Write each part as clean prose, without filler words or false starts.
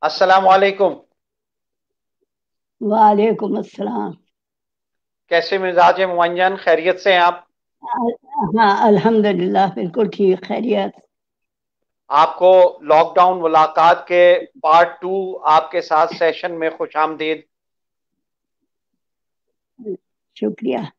अस्सलाम वालेकुम। वालेकुम अस्सलाम। कैसे मिजाज है मुअज्जन, खैरियत से हैं आप? हाँ, अल्हम्दुलिल्लाह बिल्कुल ठीक, खैरियत। आपको लॉकडाउन मुलाकात के पार्ट 2 आपके साथ सेशन में खुश आमदीद। शुक्रिया।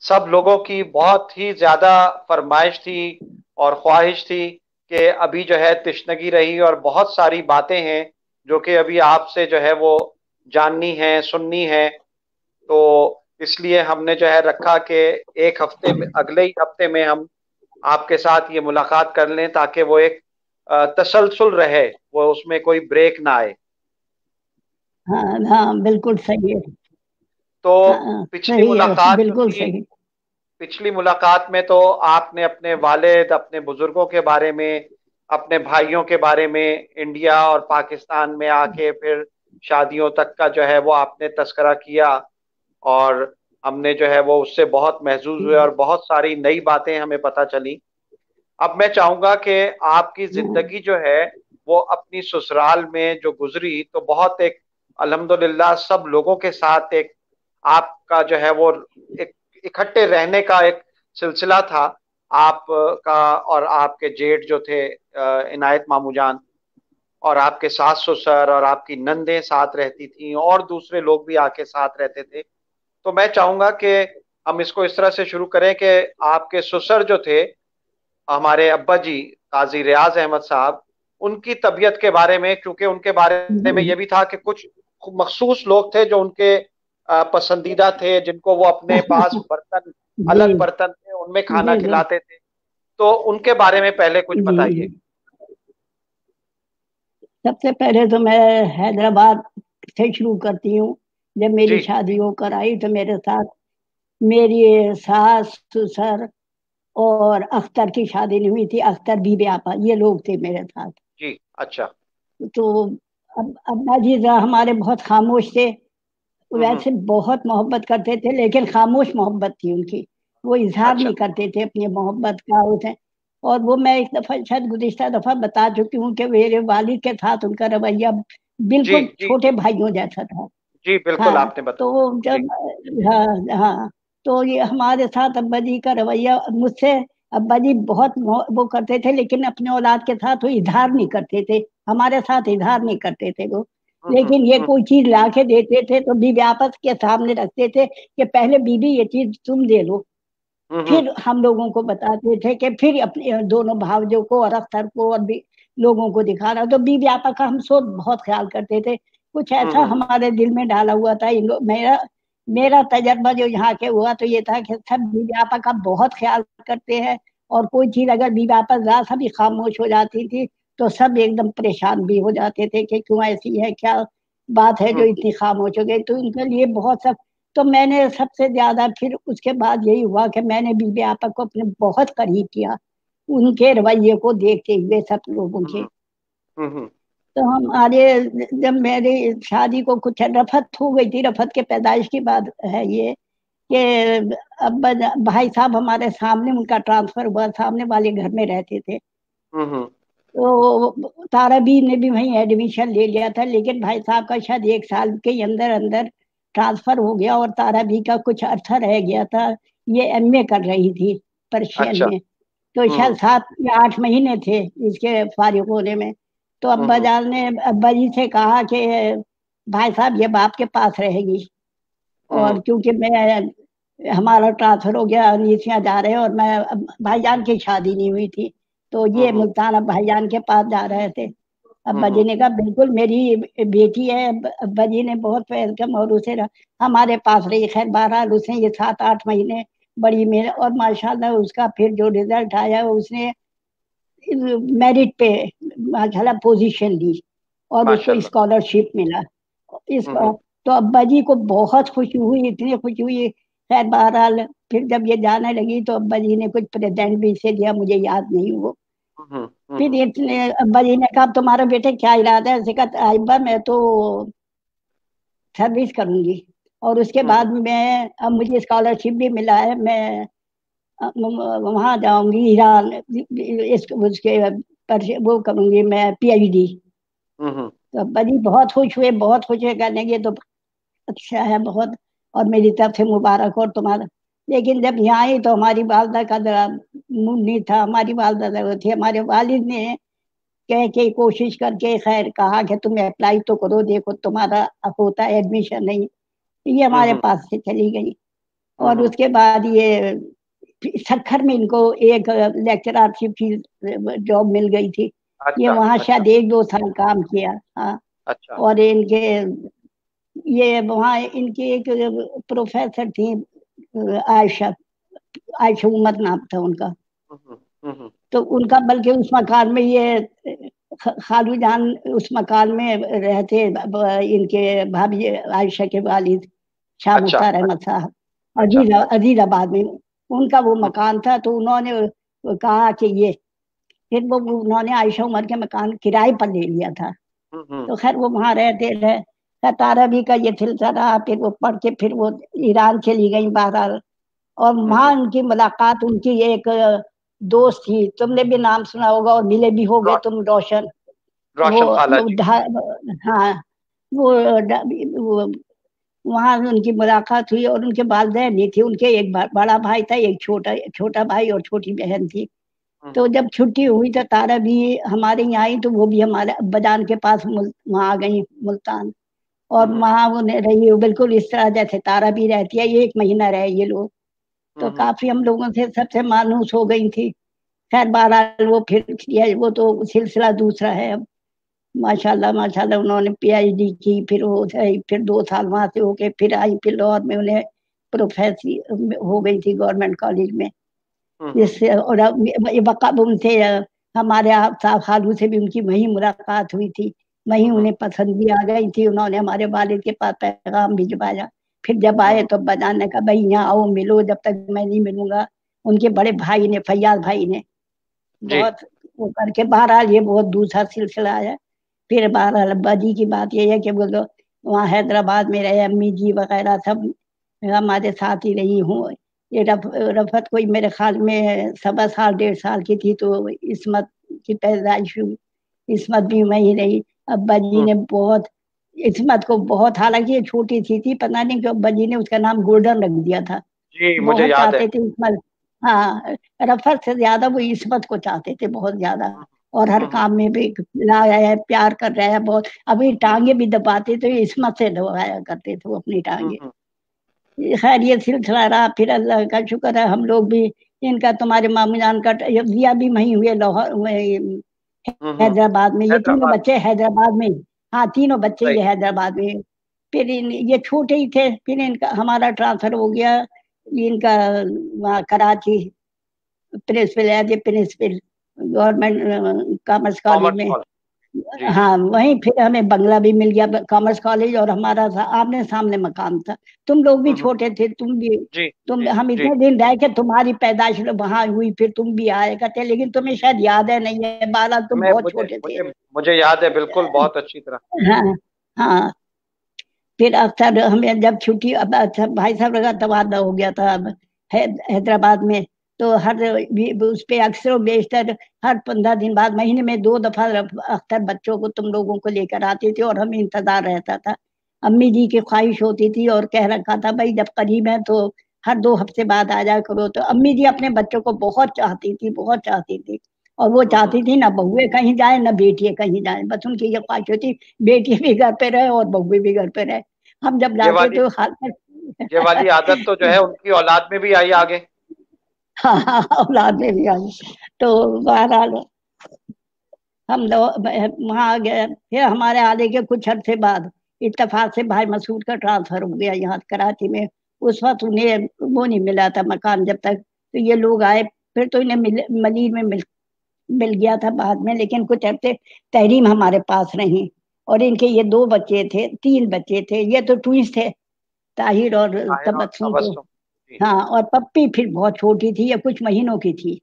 सब लोगों की बहुत ही ज्यादा फरमाइश थी और ख्वाहिश थी कि अभी जो है तिश्नगी रही और बहुत सारी बातें हैं जो कि अभी आपसे जो है वो जाननी है, सुननी है। तो इसलिए हमने जो है रखा कि एक हफ्ते में, अगले ही हफ्ते में हम आपके साथ ये मुलाकात कर लें ताकि वो एक तसलसल रहे, वो उसमें कोई ब्रेक ना आए। हाँ हाँ, बिल्कुल सही है। तो हाँ पिछली सही है, मुलाकात जो बिल्कुल थी, सही। पिछली मुलाकात में तो आपने अपने वालिद, अपने बुजुर्गों के बारे में, अपने भाइयों के बारे में, इंडिया और पाकिस्तान में आके फिर शादियों तक का जो है वो आपने तस्करा किया। और हमने जो है वो उससे बहुत महजूज हुए और बहुत सारी नई बातें हमें पता चली। अब मैं चाहूंगा कि आपकी हाँ जिंदगी जो है वो अपनी ससुराल में जो गुजरी तो बहुत एक, अल्हम्दुलिल्लाह, सब लोगों के साथ एक आपका जो है वो एक इकट्ठे रहने का एक सिलसिला था। आप का और आपके जेठ जो थे, इनायत मामू जान, और आपके सास ससुर और आपकी नंदें साथ रहती थी और दूसरे लोग भी आके साथ रहते थे। तो मैं चाहूंगा कि हम इसको इस तरह से शुरू करें कि आपके ससुर जो थे, हमारे अब्बा जी, काजी रियाज अहमद साहब, उनकी तबीयत के बारे में, क्योंकि उनके बारे में जी। यह भी था कि कुछ मखसूस लोग थे जो उनके पसंदीदा थे, जिनको वो अपने पास बर्तन, जी अलग बर्तन थे, उनमें खाना जी खिलाते थे। तो उनके बारे में पहले कुछ जी बताइए। जी। सबसे पहले तो मैं हैदराबाद से शुरू करती हूँ। जब जी। मेरी शादी होकर आई तो मेरे साथ मेरी सास ससुर और अख्तर की शादी नहीं हुई थी, अख्तर बीबी आपा, ये लोग थे मेरे साथ। जी। अच्छा। तो अब अब्बा जी हमारे बहुत खामोश थे। हम्म। वैसे बहुत मोहब्बत करते थे लेकिन खामोश मोहब्बत थी उनकी। वो इजहार अच्छा। नहीं करते थे अपनी मोहब्बत का उसे। और वो मैं एक दफा, शायद गुज़िश्ता दफा बता चुकी हूँ कि मेरे वालिद के साथ उनका रवैया जी बिल्कुल जी छोटे जी। भाइयों जैसा था। जी बिल्कुल, हाँ। आपने तो बताया जी। जब, हाँ हाँ, तो ये हमारे साथ अब्बा जी का रवैया मुझसे, अब्बा जी बहुत वो करते थे लेकिन अपने औलाद के साथ वो इजहार नहीं करते थे। हमारे साथ इजहार नहीं करते थे वो। लेकिन ये हम्म। कोई चीज ला के देते थे तो बीबी आपस के सामने रखते थे कि पहले बीबी ये चीज तुम दे लो। हम्म। फिर हम लोगों को बताते थे कि फिर अपने दोनों भावजों को और अख्तर को और भी लोगों को दिखाना। तो बीबी आपा का हम सब बहुत ख्याल करते थे। कुछ ऐसा हम्म। हमारे दिल में डाला हुआ था इन लोग, मेरा मेरा तजर्बा जो यहाँ के हुआ तो ये था कि सब बीबी आपा का बहुत ख्याल करते हैं। और कोई चीज अगर बीबी आपा जरा सा भी खामोश हो जाती थी तो सब एकदम परेशान भी हो जाते थे कि क्यों ऐसी है, क्या बात है जो हम्म। इतनी खामोश हो गई। तो उनके लिए बहुत सब। तो मैंने सबसे ज्यादा फिर उसके बाद यही हुआ कि मैंने बीबी आपा को अपने बहुत करीब किया, उनके रवैये को देखते हुए सब लोगों के। हम्म। हम्म। तो हम आगे, जब मेरी शादी को कुछ रफत हो गई थी, रफत के पैदाइश की बात है ये, कि अब भाई साहब हमारे सामने उनका ट्रांसफर हुआ, सामने वाले घर में रहते थे। हम्म। तो ताराबी ने भी वहीं एडमिशन ले लिया था लेकिन भाई साहब का शायद एक साल के अंदर अंदर ट्रांसफर हो गया और ताराबी का कुछ अर्सा रह गया था। ये एमए कर रही थी पर्शियन अच्छा। में। तो शायद हम्म। 7 या 8 महीने थे इसके फारिग होने में। तो अब्बा हम्म। जान ने अब्बा जी से कहा कि भाई साहब ये बाप के पास रहेगी। और हम्म। क्योंकि मैं, हमारा ट्रांसफर हो गया, नीचियाँ जा रहे हैं और मैं, भाईजान की शादी नहीं हुई थी तो ये हम्म। मुल्तान अब भाईजान के पास जा रहे थे। अब्बा जी हम्म। ने कहा बिल्कुल मेरी बेटी है। अब्बा जी ने बहुत वेलकम और उसे हमारे पास रही। खैर बहरहाल उसने ये 7 8 महीने बड़ी मेहनत, और माशाल्लाह उसका फिर जो रिजल्ट आया उसने मेरिट पे माशाल्लाह पोजीशन ली और उसको माशाल्लाह। स्कॉलरशिप मिला। इस हम्म। तो अब्बा जी को बहुत खुशी हुई, इतनी खुशी हुई। खैर बहरहाल फिर जब ये जाने लगी तो अब्बा जी ने कुछ प्रेजेंट भी इसे दिया, मुझे याद नहीं वो। हम्म। फिर हम्म। इतने अब्बा जी ने कहा तुम्हारा बेटे क्या इरादा है, उसे कहा अब्बा मैं तो सर्विस करूंगी और उसके हम्म। बाद मैं, अब मुझे स्कॉलरशिप भी मिला है, मैं वहां जाऊंगी ईरान, उसके पर वो करूंगी मैं पीएचडी। तो अब्बा जी बहुत खुश हुए, बहुत खुश हुए, कहने ये तो अच्छा है बहुत, और मेरी तरफ से मुबारक हो तुम्हारा। लेकिन जब यहाँ आई तो हमारी वालदा का जरा मूड नहीं था, हमारी वालदा जरा थी, हमारे वालिद ने कह के कोशिश करके खैर कहा कि तुम अप्लाई तो करो, देखो तुम्हारा होता है एडमिशन नहीं। ये हमारे हम्म पास से चली गई। और हम्म। उसके बाद ये सखर में इनको एक लेक्चरशिप की जॉब मिल गई थी। ये अच्छा वहाँ अच्छा शायद 1-2 साल काम किया। हाँ। अच्छा। और इनके ये वहाँ इनकी एक प्रोफेसर थी, आयशा, आयशा उमर नाम था उनका। हम्म हम्म। तो उनका बल्कि उस मकान में ये खालू जान उस मकान में रहते, इनके भाभी आयशा के वालिद शाह अच्छा मुख्तार अहमद साहब, अच्छा। अजीजाबाद में उनका वो हम्म मकान था। तो उन्होंने कहा कि ये फिर वो उन्होंने आयशा उमर के मकान किराए पर ले लिया था। हम्म। तो खैर वो वहां रहते रहे। ताराबी का ये सिलसिला रहा, फिर वो पढ़ के फिर वो ईरान चली गई बहरहाल। और वहां हम्म। उनकी मुलाकात उनकी एक दोस्त थी, तुमने भी नाम सुना होगा और मिले भी होगे रो, तुम, रोशन। वो, रोशन खाला वो जी। हाँ, वो, वो वहां उनकी मुलाकात हुई और उनके वालिदैन भी थे, उनके एक बड़ा भाई था, एक छोटा छोटा भाई और छोटी बहन थी। तो हम्म जब छुट्टी हुई तो तारा भी हमारे यहाँ आई, तो वो भी हमारे अब्बाजान के पास वहां आ गई मुल्तान। और हम्म वहां वो रही बिल्कुल इस तरह जैसे तारा भी रहती है, 1 महीना रहे ये लोग। तो हम्म। काफी हम लोगों से सबसे मानूस हो गई थी। खैर बहरहाल वो फिर किया, वो तो सिलसिला दूसरा है अब। माशाल्लाह माशाल्लाह उन्होंने पीएचडी की, फिर वो फिर 2 साल वहां से होके फिर आई, फिर लाहौर में उन्हें प्रोफेसर हो गई थी गवर्नमेंट कॉलेज में। हम्म। जिससे और वक़्त उनसे हमारे साहब खालू से भी उनकी वहीं मुलाकात हुई थी, वहीं हम्म उन्हें पसंद भी आ गई थी। उन्होंने हमारे वालिद के पास पैगाम भिजवाया। फिर जब आए हम्म। तो अब्बाजान ने कहा भाई यहाँ आओ मिलो, जब तक मैं नहीं मिलूंगा। उनके बड़े भाई ने, फैयाज भाई ने जी। बहुत वो करके, बहरहाल ये बहुत दूसरा सिलसिला है। फिर बहरहाल अब्बा जी की बात ये है कि वो लोग वहाँ हैदराबाद में रहे, अम्मी जी वगैरह सब हमारे साथ ही रही हूँ। ये रफत कोई मेरे ख्याल में 1.25 साल 1.5 साल की थी तो इस्मत की पैदाइश हुई। इस्मत भी वहीं रही। अब्बा जी हम्म। ने बहुत इस्मत को बहुत, हालांकि ये छोटी सी थी, पता नहीं क्यों अब्बा जी ने उसका नाम गोल्डन रख दिया था। जी मुझे बहुत याद है। चाहते थे इस्मत। हाँ, रफत से ज्यादा वो इस्मत को चाहते थे बहुत ज्यादा। हम्म और हर हम्म काम में भी लाया है, प्यार कर रहा है बहुत। अभी हम्म टांगे भी दबाते थे, इस्मत से दबाया करते थे वो अपनी टांगे। हम्म खैर ये सिलसिला रहा। फिर अल्लाह का शुक्र है हम लोग भी, इनका तुम्हारे मामू जान का दिया भी वहीं हुए, लाहौर हम्म। हैदराबाद में। ये तीनों हैदराबाद में। बच्चे हैदराबाद में। हाँ, तीनों बच्चे सही। ये हैदराबाद में। फिर ये छोटे ही थे, फिर इनका हमारा ट्रांसफर हो गया। इनका वहाँ कराची प्रिंसिपल है, principal government commerce college commerce में। कॉलेज। जी जी। हाँ, वहीं फिर हमें बंगला भी मिल गया कॉमर्स कॉलेज, और हमारा आमने सामने मकान था। तुम लोग भी हम्म। छोटे थे, तुम भी, जी तुम जी हम जी। इतने दिन रह के तुम्हारी पैदाइश वहां हुई, फिर तुम भी आए करते, लेकिन तुम्हें शायद याद है नहीं है, 12 तुम मैं बहुत मुझे छोटे थे। मुझे मुझे याद है बिल्कुल, बहुत अच्छी तरह। हाँ हाँ। फिर अक्सर हमें जब छुट्टी, अब अच्छा भाई साहब का तबादला हो गया था अब हैदराबाद में। तो उस पे अक्सर और बेशतर हर 15 दिन बाद, महीने में 2 दफा अख्तर बच्चों को तुम लोगों को लेकर आती थी और हमें इंतजार रहता था। अम्मी जी की ख्वाहिश होती थी और कह रखा था भाई जब करीब है तो हर 2 हफ्ते बाद आ जाया करो। तो अम्मी जी अपने बच्चों को बहुत चाहती थी, बहुत चाहती थी। और वो हम्म। चाहती थी ना बहुए कहीं जाए ना बेटियां कहीं जाए, बस उनकी ये ख्वाहिश होती बेटी भी घर पे रहे और बहुए भी घर पे रहे। हम जब ये जाते वाली तो हाल में ये वाली आदत तो जो है उनकी औलाद में भी आई आगे। हाँ, औलाद में भी आई। तो बहरहाल हम लोग वहाँ गए। फिर हमारे आने के कुछ अरसे बाद इत्तेफाक से भाई मसूद का ट्रांसफर हो गया यहाँ कराची में। उस वक्त उन्हें वो नहीं मिला था मकान जब तक, तो ये लोग आए। फिर तो इन्हें मलीर में मिल गया था बाद में, लेकिन कुछ अरसे तहरीम हमारे पास रही। और इनके ये 2 बच्चे थे, 3 बच्चे थे, ये तो ट्विंस थे, ताहिर और ताहिर और तबस्सुम तो। तबस्सुम। जी। हाँ, और पप्पी फिर बहुत छोटी थी, या कुछ महीनों की थी।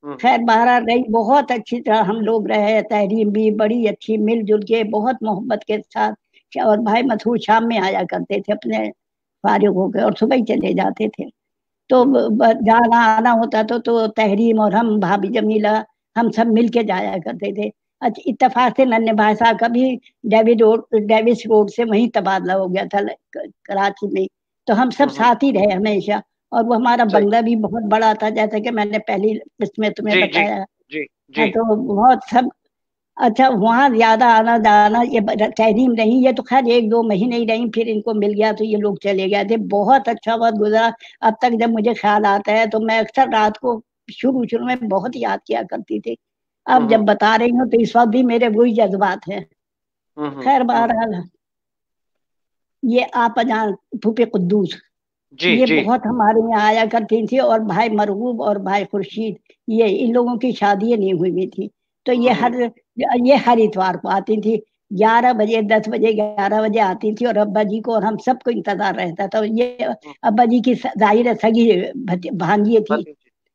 हम्म। खैर बहरहाल रही, बहुत अच्छी तरह हम लोग रहे। तहरीम भी बड़ी अच्छी, मिलजुल के बहुत मोहब्बत के साथ। और भाई मसरूर शाम में आया करते थे अपने फारिग होकर, और सुबह ही चले जाते थे। तो हम्म जाना आना होता तो तहरीम और हम, भाभी जमीला, हम सब मिल के जाया करते थे। अच्छा, इत्तेफाक से नन्हे भाई साहब का भी डेविस रोड से वहीं तबादला हो गया था कराची में। तो हम सब साथ ही रहे हमेशा। और वो हमारा सही। बंगला भी बहुत बड़ा था, जैसे कि मैंने पहली इसमें तुम्हें जी जी बताया। जी हाँ, जी। तो बहुत सब अच्छा। वहाँ ज्यादा आना जाना ये तहरीम नहीं, ये तो खैर 1-2 महीने ही रही, फिर इनको मिल गया तो ये लोग चले गए थे। बहुत अच्छा वक्त गुजरा। अब तक जब मुझे ख्याल आता है तो मैं अक्सर रात को शुरू शुरू में बहुत याद किया करती थी। अब जब बता रही हूँ तो इस वक्त भी मेरे वही जज्बात हैं। खैर बहरहाल, ये आपा जान फूफे कुद्दूस, जी ये जी। बहुत हमारे यहाँ आया करती थी। और भाई मरगूब और भाई खुर्शीद, ये इन लोगों की शादी नहीं हुई हुई थी। तो ये हर इतवार को आती थी। 11 बजे, 10 बजे, 11 बजे आती थी। और अब्बा जी को और हम सबको इंतजार रहता था। ये अब्बा जी की जाहिर है सगी भांजी थी। भतीजी।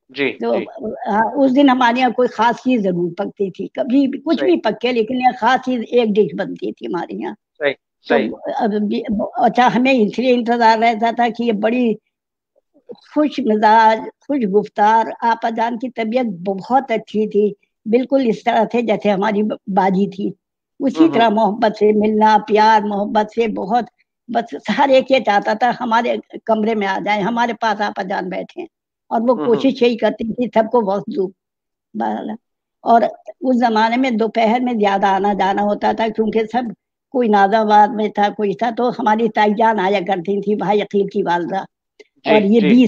जी तो जी। हाँ, उस दिन हमारे यहाँ कोई खास चीज जरूर पकती थी, कभी भी कुछ सही भी पके, लेकिन ये खास चीज एक डिश बनती थी हमारे यहाँ। सही तो सही। अच्छा, हमें इसलिए इंतजार रहता था कि ये बड़ी खुश मिजाज, खुश गुफ्तार आपा जान की तबीयत बहुत अच्छी थी। बिल्कुल इस तरह थे जैसे हमारी बाजी थी। उसी तरह मोहब्बत से मिलना, प्यार मोहब्बत से बहुत। बस हर एक ये चाहता था हमारे कमरे में आ जाए, हमारे पास आपा जान बैठे। और वो कोशिश यही करती थी सबको वक्त दूं। बहरहाल, और उस जमाने में दोपहर में ज्यादा आना जाना होता था, क्योंकि सब कोई नाजाबाद में था, कोई था। तो हमारी ताई जान आया करती थी, भाई अकील की वालदा। जी और ये जी।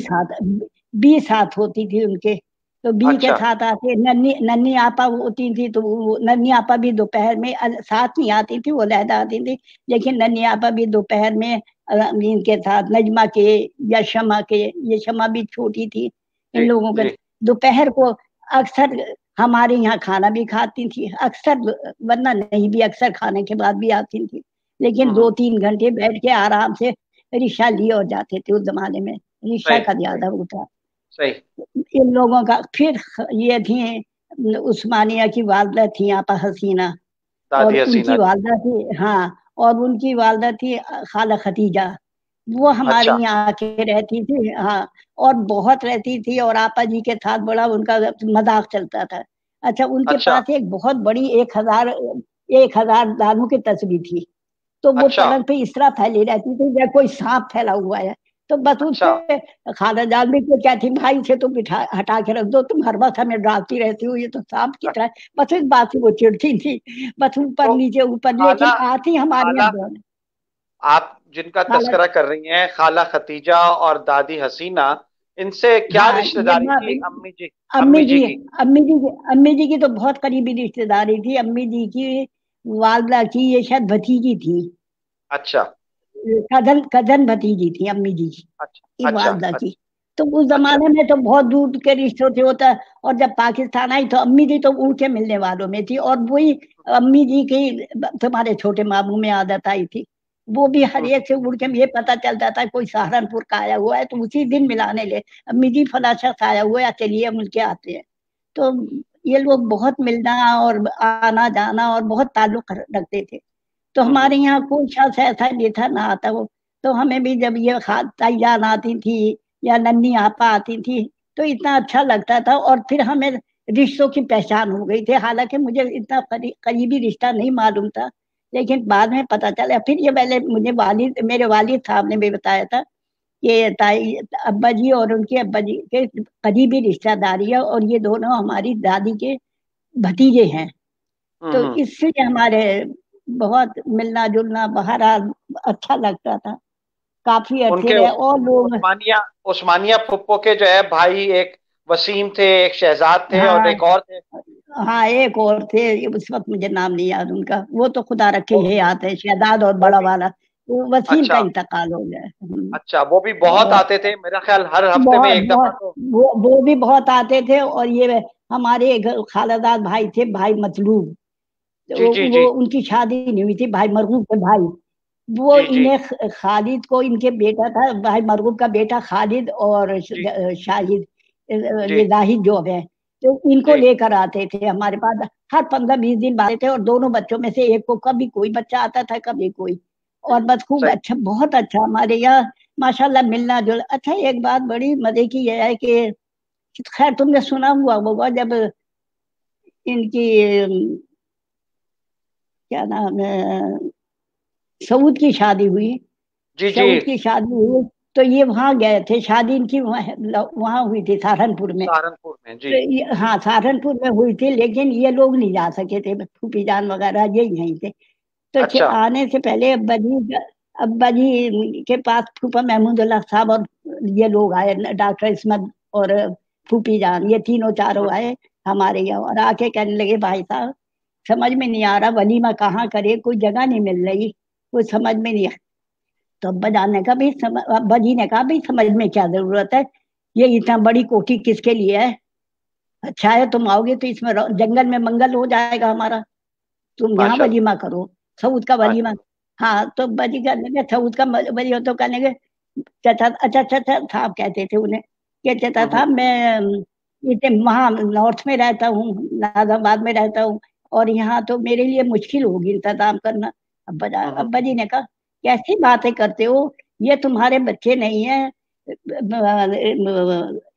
20 हाथ होती थी उनके। तो 20 के अच्छा साथ आते। नन्नी नन्नी आपा होती थी, तो नन्नी आपा भी दोपहर में साथ नहीं आती थी, वो लहदा आती थी। लेकिन नन्नी आपा भी दोपहर में इनके साथ नजमा के या शमा के, ये शमा भी छोटी थी इन जी लोगों के। जी। दोपहर को अक्सर हमारे यहाँ खाना भी खाती थी अक्सर, वरना नहीं भी, अक्सर खाने के बाद भी आती थी। लेकिन 2-3 घंटे बैठ के आराम से रिक्शा लिए और जाते थे। उस जमाने में रिक्शा सही का सही ज्यादा वो था सही। इन लोगों का। फिर ये थी उस्मानिया की वालदा थी आपा हसीना। और दादी उनकी हसीना जी। वालदा थी, हाँ, और उनकी वालदा थी खाला खतीजा। वो हमारे अच्छा यहाँ आके रहती थी, हाँ। और बहुत रहती थी, और आपा जी के साथ बड़ा उनका मजाक चलता था। अच्छा, उनके अच्छा पास एक बहुत बड़ी 1,000 दानों की तस्वीर थी। तो वो अच्छा पलंग पे इस तरह फैली रहती थी जैसे कोई सांप फैला हुआ है। तो बस अच्छा। उससे खाला जान भी को क्या थी, भाई से तुम हटा के रख दो, तुम हर वक्त हमें डालती रहती हो, ये तो सांप की तरह है। बस इस बात से वो चिढ़ती थी। बस ऊपर तो नीचे ऊपर, खाला लेकिन आती हमारे खाला यहाँ दोनों। आप जिनका खाला, तस्करा कर रही हैं, खाला खतीजा और दादी हसीना, इनसे क्या हाँ, ये रिश्तेदारी थी अम्मी जी? अम्मी अम्मी जी जी, की? अम्मी जी की तो बहुत करीबी रिश्तेदारी थी। अम्मी जी की वालदा की ये शायद भतीजी थी। अच्छा कजन कजन भतीजी थी अम्मी जी अच्छा की अच्छा वालदा की। अच्छा तो उस अच्छा। जमाने में तो बहुत दूर के रिश्तों से होता। और जब पाकिस्तान आई तो अम्मी जी तो उड़ के मिलने वालों में थी। और वही अम्मी जी की तुम्हारे छोटे मामू में आदत आई थी। वो भी हर एक से उड़ के ये पता चलता था कोई सहारनपुर का आया हुआ है तो उसी दिन मिलाने ले, अम्मी जी फला शख्स आया हुआ है, चलिए हम उनके आते हैं। तो ये लोग बहुत मिलना और आना जाना और बहुत ताल्लुक रखते थे। तो हमारे यहाँ कोई शख्स ऐसा नहीं था ना आता वो। तो हमें भी जब ये ताईजान आती थी या नन्नी आपा आती थी तो इतना अच्छा लगता था। और फिर हमें रिश्तों की पहचान हो गई थी। हालांकि मुझे इतना करीबी रिश्ता नहीं मालूम था, लेकिन बाद में पता चला। फिर ये पहले मुझे मेरे वालिद साहब ने भी बताया था कि ताई अब्बा जी और उनके अब्बा जी के करीबी रिश्तेदारी है, और ये दोनों हमारी दादी के भतीजे हैं। तो हम्म। इसलिए हमारे बहुत मिलना जुलना बहरहाल अच्छा लगता था। काफी अच्छे उनके रहे और लोग। उस्मानिया उस्मानिया फुप्पो के जो है भाई, एक वसीम थे, एक शहजाद थे, और हाँ, एक और थे। हाँ, एक और थे, उस वक्त मुझे नाम नहीं याद उनका। वो तो खुदा रखे वो ये आते हैं शहजाद और वो बड़ा भी वाला। वो वसीम का अच्छा इंतकाल हो गया। अच्छा। वो भी बहुत और आते थे, मेरा ख्याल हर हफ्ते में बहुत एक दफा बहुत तो। वो भी बहुत आते थे। और ये हमारे एक खालादार भाई थे, भाई मतलूब। जी जी वो जी उनकी शादी नहीं हुई थी, भाई मरगूब के भाई। वो जी जी इन्हें खालिद को, इनके बेटा था भाई मरगूब का बेटा खालिद और जी शाहिद, जी ये जाहिद जो है। तो इनको जी। लेकर आते थे हमारे पास। हर 15-20 दिन बाद थे। और दोनों बच्चों में से एक को कभी कोई बच्चा आता था, कभी कोई। और बस खूब सही। अच्छा, बहुत अच्छा हमारे यहाँ माशाल्लाह मिलना जुल। अच्छा, एक बात बड़ी मजे की यह है कि खैर तुमने सुना हुआ होगा जब इनकी क्या नाम है, सऊद की शादी हुई, जी जी। सऊद की शादी हुई, तो ये वहां गए थे, शादी इनकी वहां हुई थी सहारनपुर में। सहारनपुर में जी। तो हाँ सहारनपुर में हुई थी, लेकिन ये लोग नहीं जा सके थे, फूफी जान वगैरह ये यहीं थे। तो अच्छा। आने से पहले अब्बा जी के पास फूफा महमूदुल्लाह साहब और ये लोग आए, डॉक्टर इस्मत और फूफी जान, ये तीनों चारों हम्म, आए हमारे यहाँ, और आके कहने लगे भाई साहब समझ में नहीं आ रहा वलीमा कहाँ करे, कोई जगह नहीं मिल रही, कुछ समझ में नहीं। तो अब्बा जान ने कहा भाई अब्बा जी ने कहा भाई समझ में क्या जरूरत है, ये इतना बड़ी कोठी किसके लिए है, अच्छा है तुम आओगे तो इसमें जंगल में मंगल हो जाएगा हमारा, तुम यहाँ माशाल्लाह। वलीमा करो, सऊद का वलीमा। माशाल्लाह। हाँ तो बजी करने के सऊद का वलीमा, तो कहने के चाचा, अच्छा चाचा साहब कहते थे उन्हें, कि चाचा हम्म। साहब मैं इतने वहाँ नॉर्थ में रहता हूँ, नाजाबाद में रहता हूँ, और यहाँ तो मेरे लिए मुश्किल होगी इंतजाम करना। हम्म। अब्बा जी ने कहा कैसी बातें करते हो, ये तुम्हारे बच्चे नहीं है,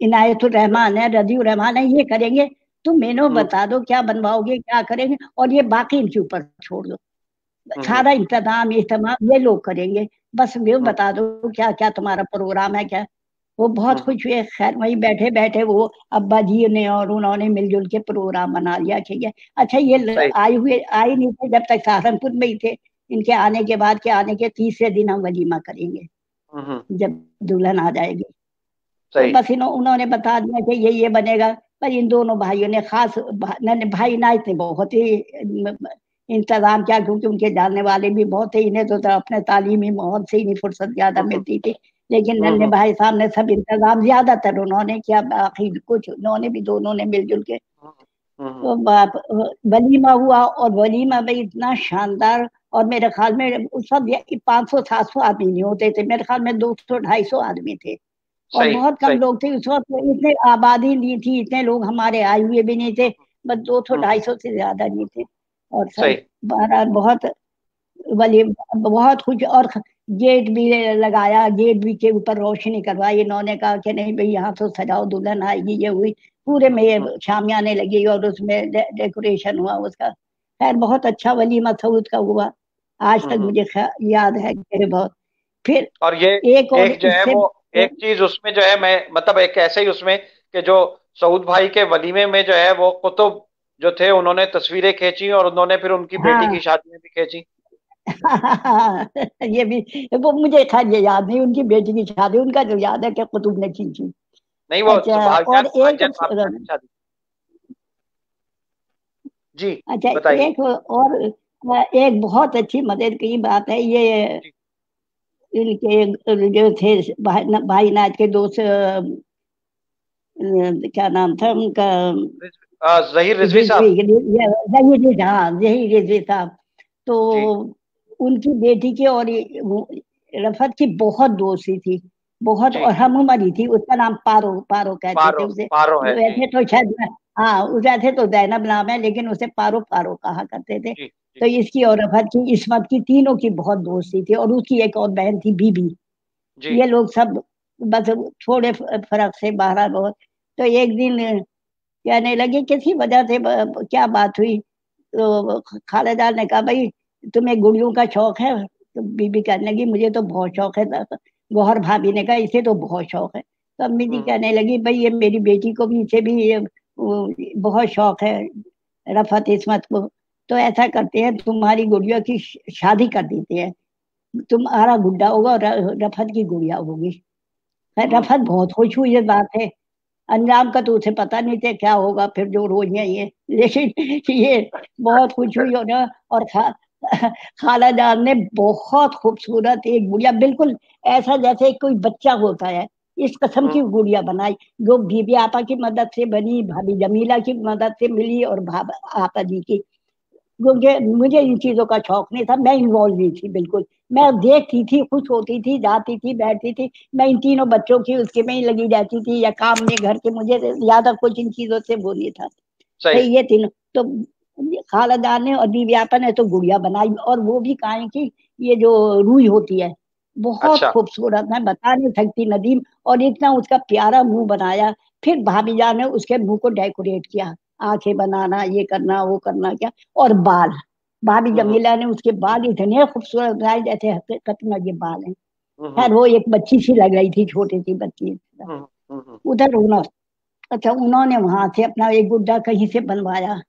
इनायतुर रहमान है, रजीउर रहमान है, ये करेंगे, तुम मेनू हम्म। बता दो क्या बनवाओगे क्या करेंगे, और ये बाकी इनके ऊपर छोड़ दो, हम्म। सारा इंतजाम इस्तेमाल ये लोग करेंगे, बस वे हम्म। बता दो क्या क्या तुम्हारा प्रोग्राम है क्या। वो बहुत हम्म। खुश हुए, खैर वहीं बैठे बैठे वो अब्बा जी ने और उन्होंने मिलजुल के प्रोग्राम बना लिया, ठीक है। अच्छा ये सही। आए नहीं थे जब तक सहारनपुर में ही थे, इनके आने के बाद के आने के तीसरे दिन हम वलीमा करेंगे, हम्म। जब दुल्हन आ जाएगी। तो सही। बस उन्होंने बता दिया कि ये बनेगा। पर इन दोनों भाइयों ने खास भाई ना इतने बहुत ही इंतजाम किया, क्योंकि उनके जानने वाले भी बहुत थे, इन्हें तो अपने तालीमी माहौल से ही नहीं फुर्सत ज्यादा हम्म। मिलती थी, लेकिन नन्हे हम्म। भाई साहब ने सब इंतजाम ज्यादातर उन्होंने किया, बाकी कुछ उन्होंने भी दोनों ने मिलजुल के। हम्म। तो वलीमा हुआ, और वलीमा में इतना शानदार, और मेरे ख्याल में उस वक्त 500-700 आदमी नहीं होते थे, मेरे ख्याल में 200-250 आदमी थे, और सही बहुत कम सही। लोग थे उस वक्त, इतने आबादी नहीं थी, इतने लोग हमारे आए हुए भी नहीं थे, बस 200 हम्म। 250 से ज्यादा नहीं थे। और सब सही। बहरहाल बहुत वली बहुत कुछ, और गेट भी लगाया, गेट भी के ऊपर रोशनी करवाई, इन्होंने कहा कि नहीं भाई यहाँ तो सजाओ दुल्हन आएगी, ये हुई पूरे में, ये हम्म। शामियाने लगी और उसमें डेकोरेशन हुआ उसका। खैर बहुत अच्छा वलीमा सऊद का हुआ, आज तक हम्म। मुझे याद है मेरे बहुत। फिर और ये एक और एक जो है इससे, वो एक चीज उसमें जो है, मैं मतलब एक ऐसे ही उसमें कि जो सऊद भाई के वलीमे में जो है वो कुतुब जो थे उन्होंने तस्वीरें खींची और उन्होंने फिर उनकी बेटी हाँ की शादी में भी खींची। ये भी, वो मुझे खैर ये याद नहीं उनकी बेटी की शादी, उनका जो याद है कि कुतुब ने की थी। नहीं, वो अच्छा भाईजान और एक, भाईजान फातिमा की शादी। जी। अच्छा बताइए। एक और, एक बहुत अच्छी मदद की बात है ये, जी इनके जो थे भाई नाज के दोस्त, क्या नाम था उनका, जहीर रिजवी रिजवी, साहब। जही, हाँ यही रिजवी साहब। तो जी उनकी बेटी की और रफत की बहुत दोस्ती थी, बहुत, जी। और हम उम्र ही थी, उसका नाम पारो, पारो कहते थे पारो उसे, पारो है जी। वैसे तो शायद, हाँ वैसे तो जैनब नाम है, लेकिन उसे पारो पारो कहा करते थे। जी तो जी इसकी और रफत की, इस्मत की, तीनों की बहुत दोस्ती थी, और उसकी एक और बहन थी बीबी। जी। ये लोग सब बस थोड़े फर्क से बाहर बहुत। तो एक दिन कहने लगे किसी वजह से क्या बात हुई, तो खालेदार ने कहा भाई तुम्हें गुड़ियों का शौक है, तो बीबी कहने लगी मुझे तो बहुत शौक है, गौहर भाभी ने कहा इसे तो बहुत शौक है, तो अम्मी जी हम्म। कहने लगी भाई ये मेरी बेटी को भी, इसे भी ये बहुत शौक है, रफत इस्मत को, तो ऐसा करते हैं तुम्हारी गुड़िया की शादी कर देते हैं, तुम्हारा गुड्डा होगा और रफत की गुड़िया होगी। हम्म। रफत बहुत खुश हुई ये बात है, अंजाम का तो उसे पता नहीं था क्या होगा, फिर जो रोज है ये, लेकिन ये बहुत खुश हुई, और खाला जान ने बहुत खूबसूरत एक गुड़िया, बिल्कुल ऐसा जैसे कोई बच्चा होता है, इस किस्म की हम्म। गुड़िया बनाई, जो बीबी आपा की मदद से बनी, भाभी जमीला की मदद से मिली, और आपा जी की, क्योंकि मुझे इन चीजों का शौक नहीं था, मैं इन्वॉल्व नहीं थी बिल्कुल, मैं देखती थी, खुश होती थी, जाती थी, बैठती थी, मैं इन तीनों बच्चों की उसके में ही लगी रहती थी, या काम में घर के, मुझे ज्यादा कुछ इन चीजों से वो नहीं था। तो सही। ये तीनों तो, खालाजान ने और बीबियापा ने तो गुड़िया बनाई, और वो भी काहे की, ये जो रुई होती है, बहुत अच्छा। खूबसूरत, मैं बता नहीं सकती नदीम, और इतना उसका प्यारा मुंह बनाया। फिर भाभी जान ने उसके मुंह को डेकोरेट किया, आंखें बनाना, ये करना वो करना क्या, और बाल, भाभी जमीला ने उसके बाल इतने खूबसूरत बनाए जैसे हकीकत में ये बाल हैं। खैर वो एक बच्ची सी लग रही थी, छोटी सी बच्ची। उधर उन्होंने, अच्छा उन्होंने वहां से अपना एक गुड्डा कहीं से बनवाया।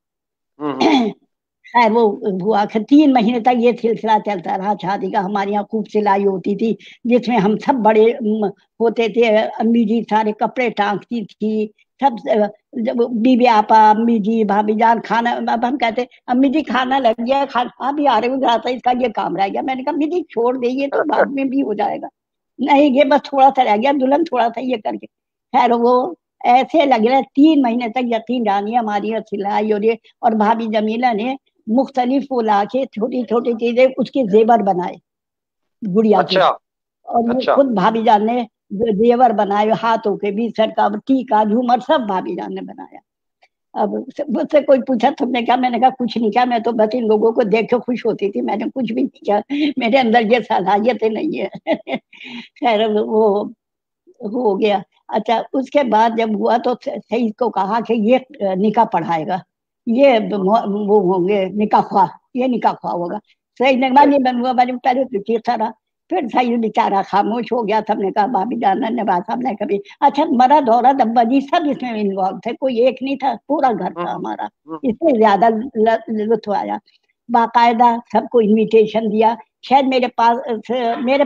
खैर वो हुआ, 3 महीने तक ये सिलसिला चलता रहा शादी का। हमारे यहाँ खूब सिलाई होती थी, जिसमें हम सब बड़े होते थे। अम्मी जी सारे कपड़े टांगती थी, सब जब बीबी आपा, अम्मी जी, भाभी जान खाना, अब हम कहते अम्मी जी खाना लग गया, खाना भी आ रहे हो जाता, इसका ये काम रह गया। मैंने कहा अम्मी जी छोड़ देंगे तो बाद में भी हो जाएगा। नहीं ये बस थोड़ा सा रह गया, दुल्हन थोड़ा सा ये करके। खैर वो ऐसे लग रहा है 3 महीने तक, यकीन जानिए हमारी सिलाई और ये, और भाभी जमीला ने मुख्तलिफ वो ला के छोटी छोटी चीजें उसके जेवर बनाए गुड़िया के। अच्छा और ये अच्छा। खुद भाभी जान ने जो जेवर बनाए, हाथों के भी, सर का टीका झूमर सब भाभी जान ने बनाया। अब मुझसे कोई पूछा तुमने क्या, मैंने कहा कुछ नहीं किया, मैं तो बस इन लोगों को देख के खुश होती थी, मैंने कुछ भी नहीं किया, मेरे अंदर ये सलाहियतें नहीं है। खैर वो हो गया। अच्छा उसके बाद जब हुआ तो सईद को कहा कि ये निकाह पढ़ाएगा, ये वो होंगे निकाह ख्वाह, ये निकाह ख्वाह होगा। सईद ने कहा नहीं बनूंगा, मैंने पहले तो चीखा रहा। फिर सईद बेचारा खामोश हो गया। सबने कहा भाभी जान ने, नवाज साहब ने कभी, अच्छा मर्द औरत अब्बा जी सब इसमें इन्वॉल्व थे, कोई एक नहीं था, पूरा घर था हमारा। इसमें ज्यादा लुत्फ आया। बाकायदा सबको इनविटेशन दिया। शायद मेरे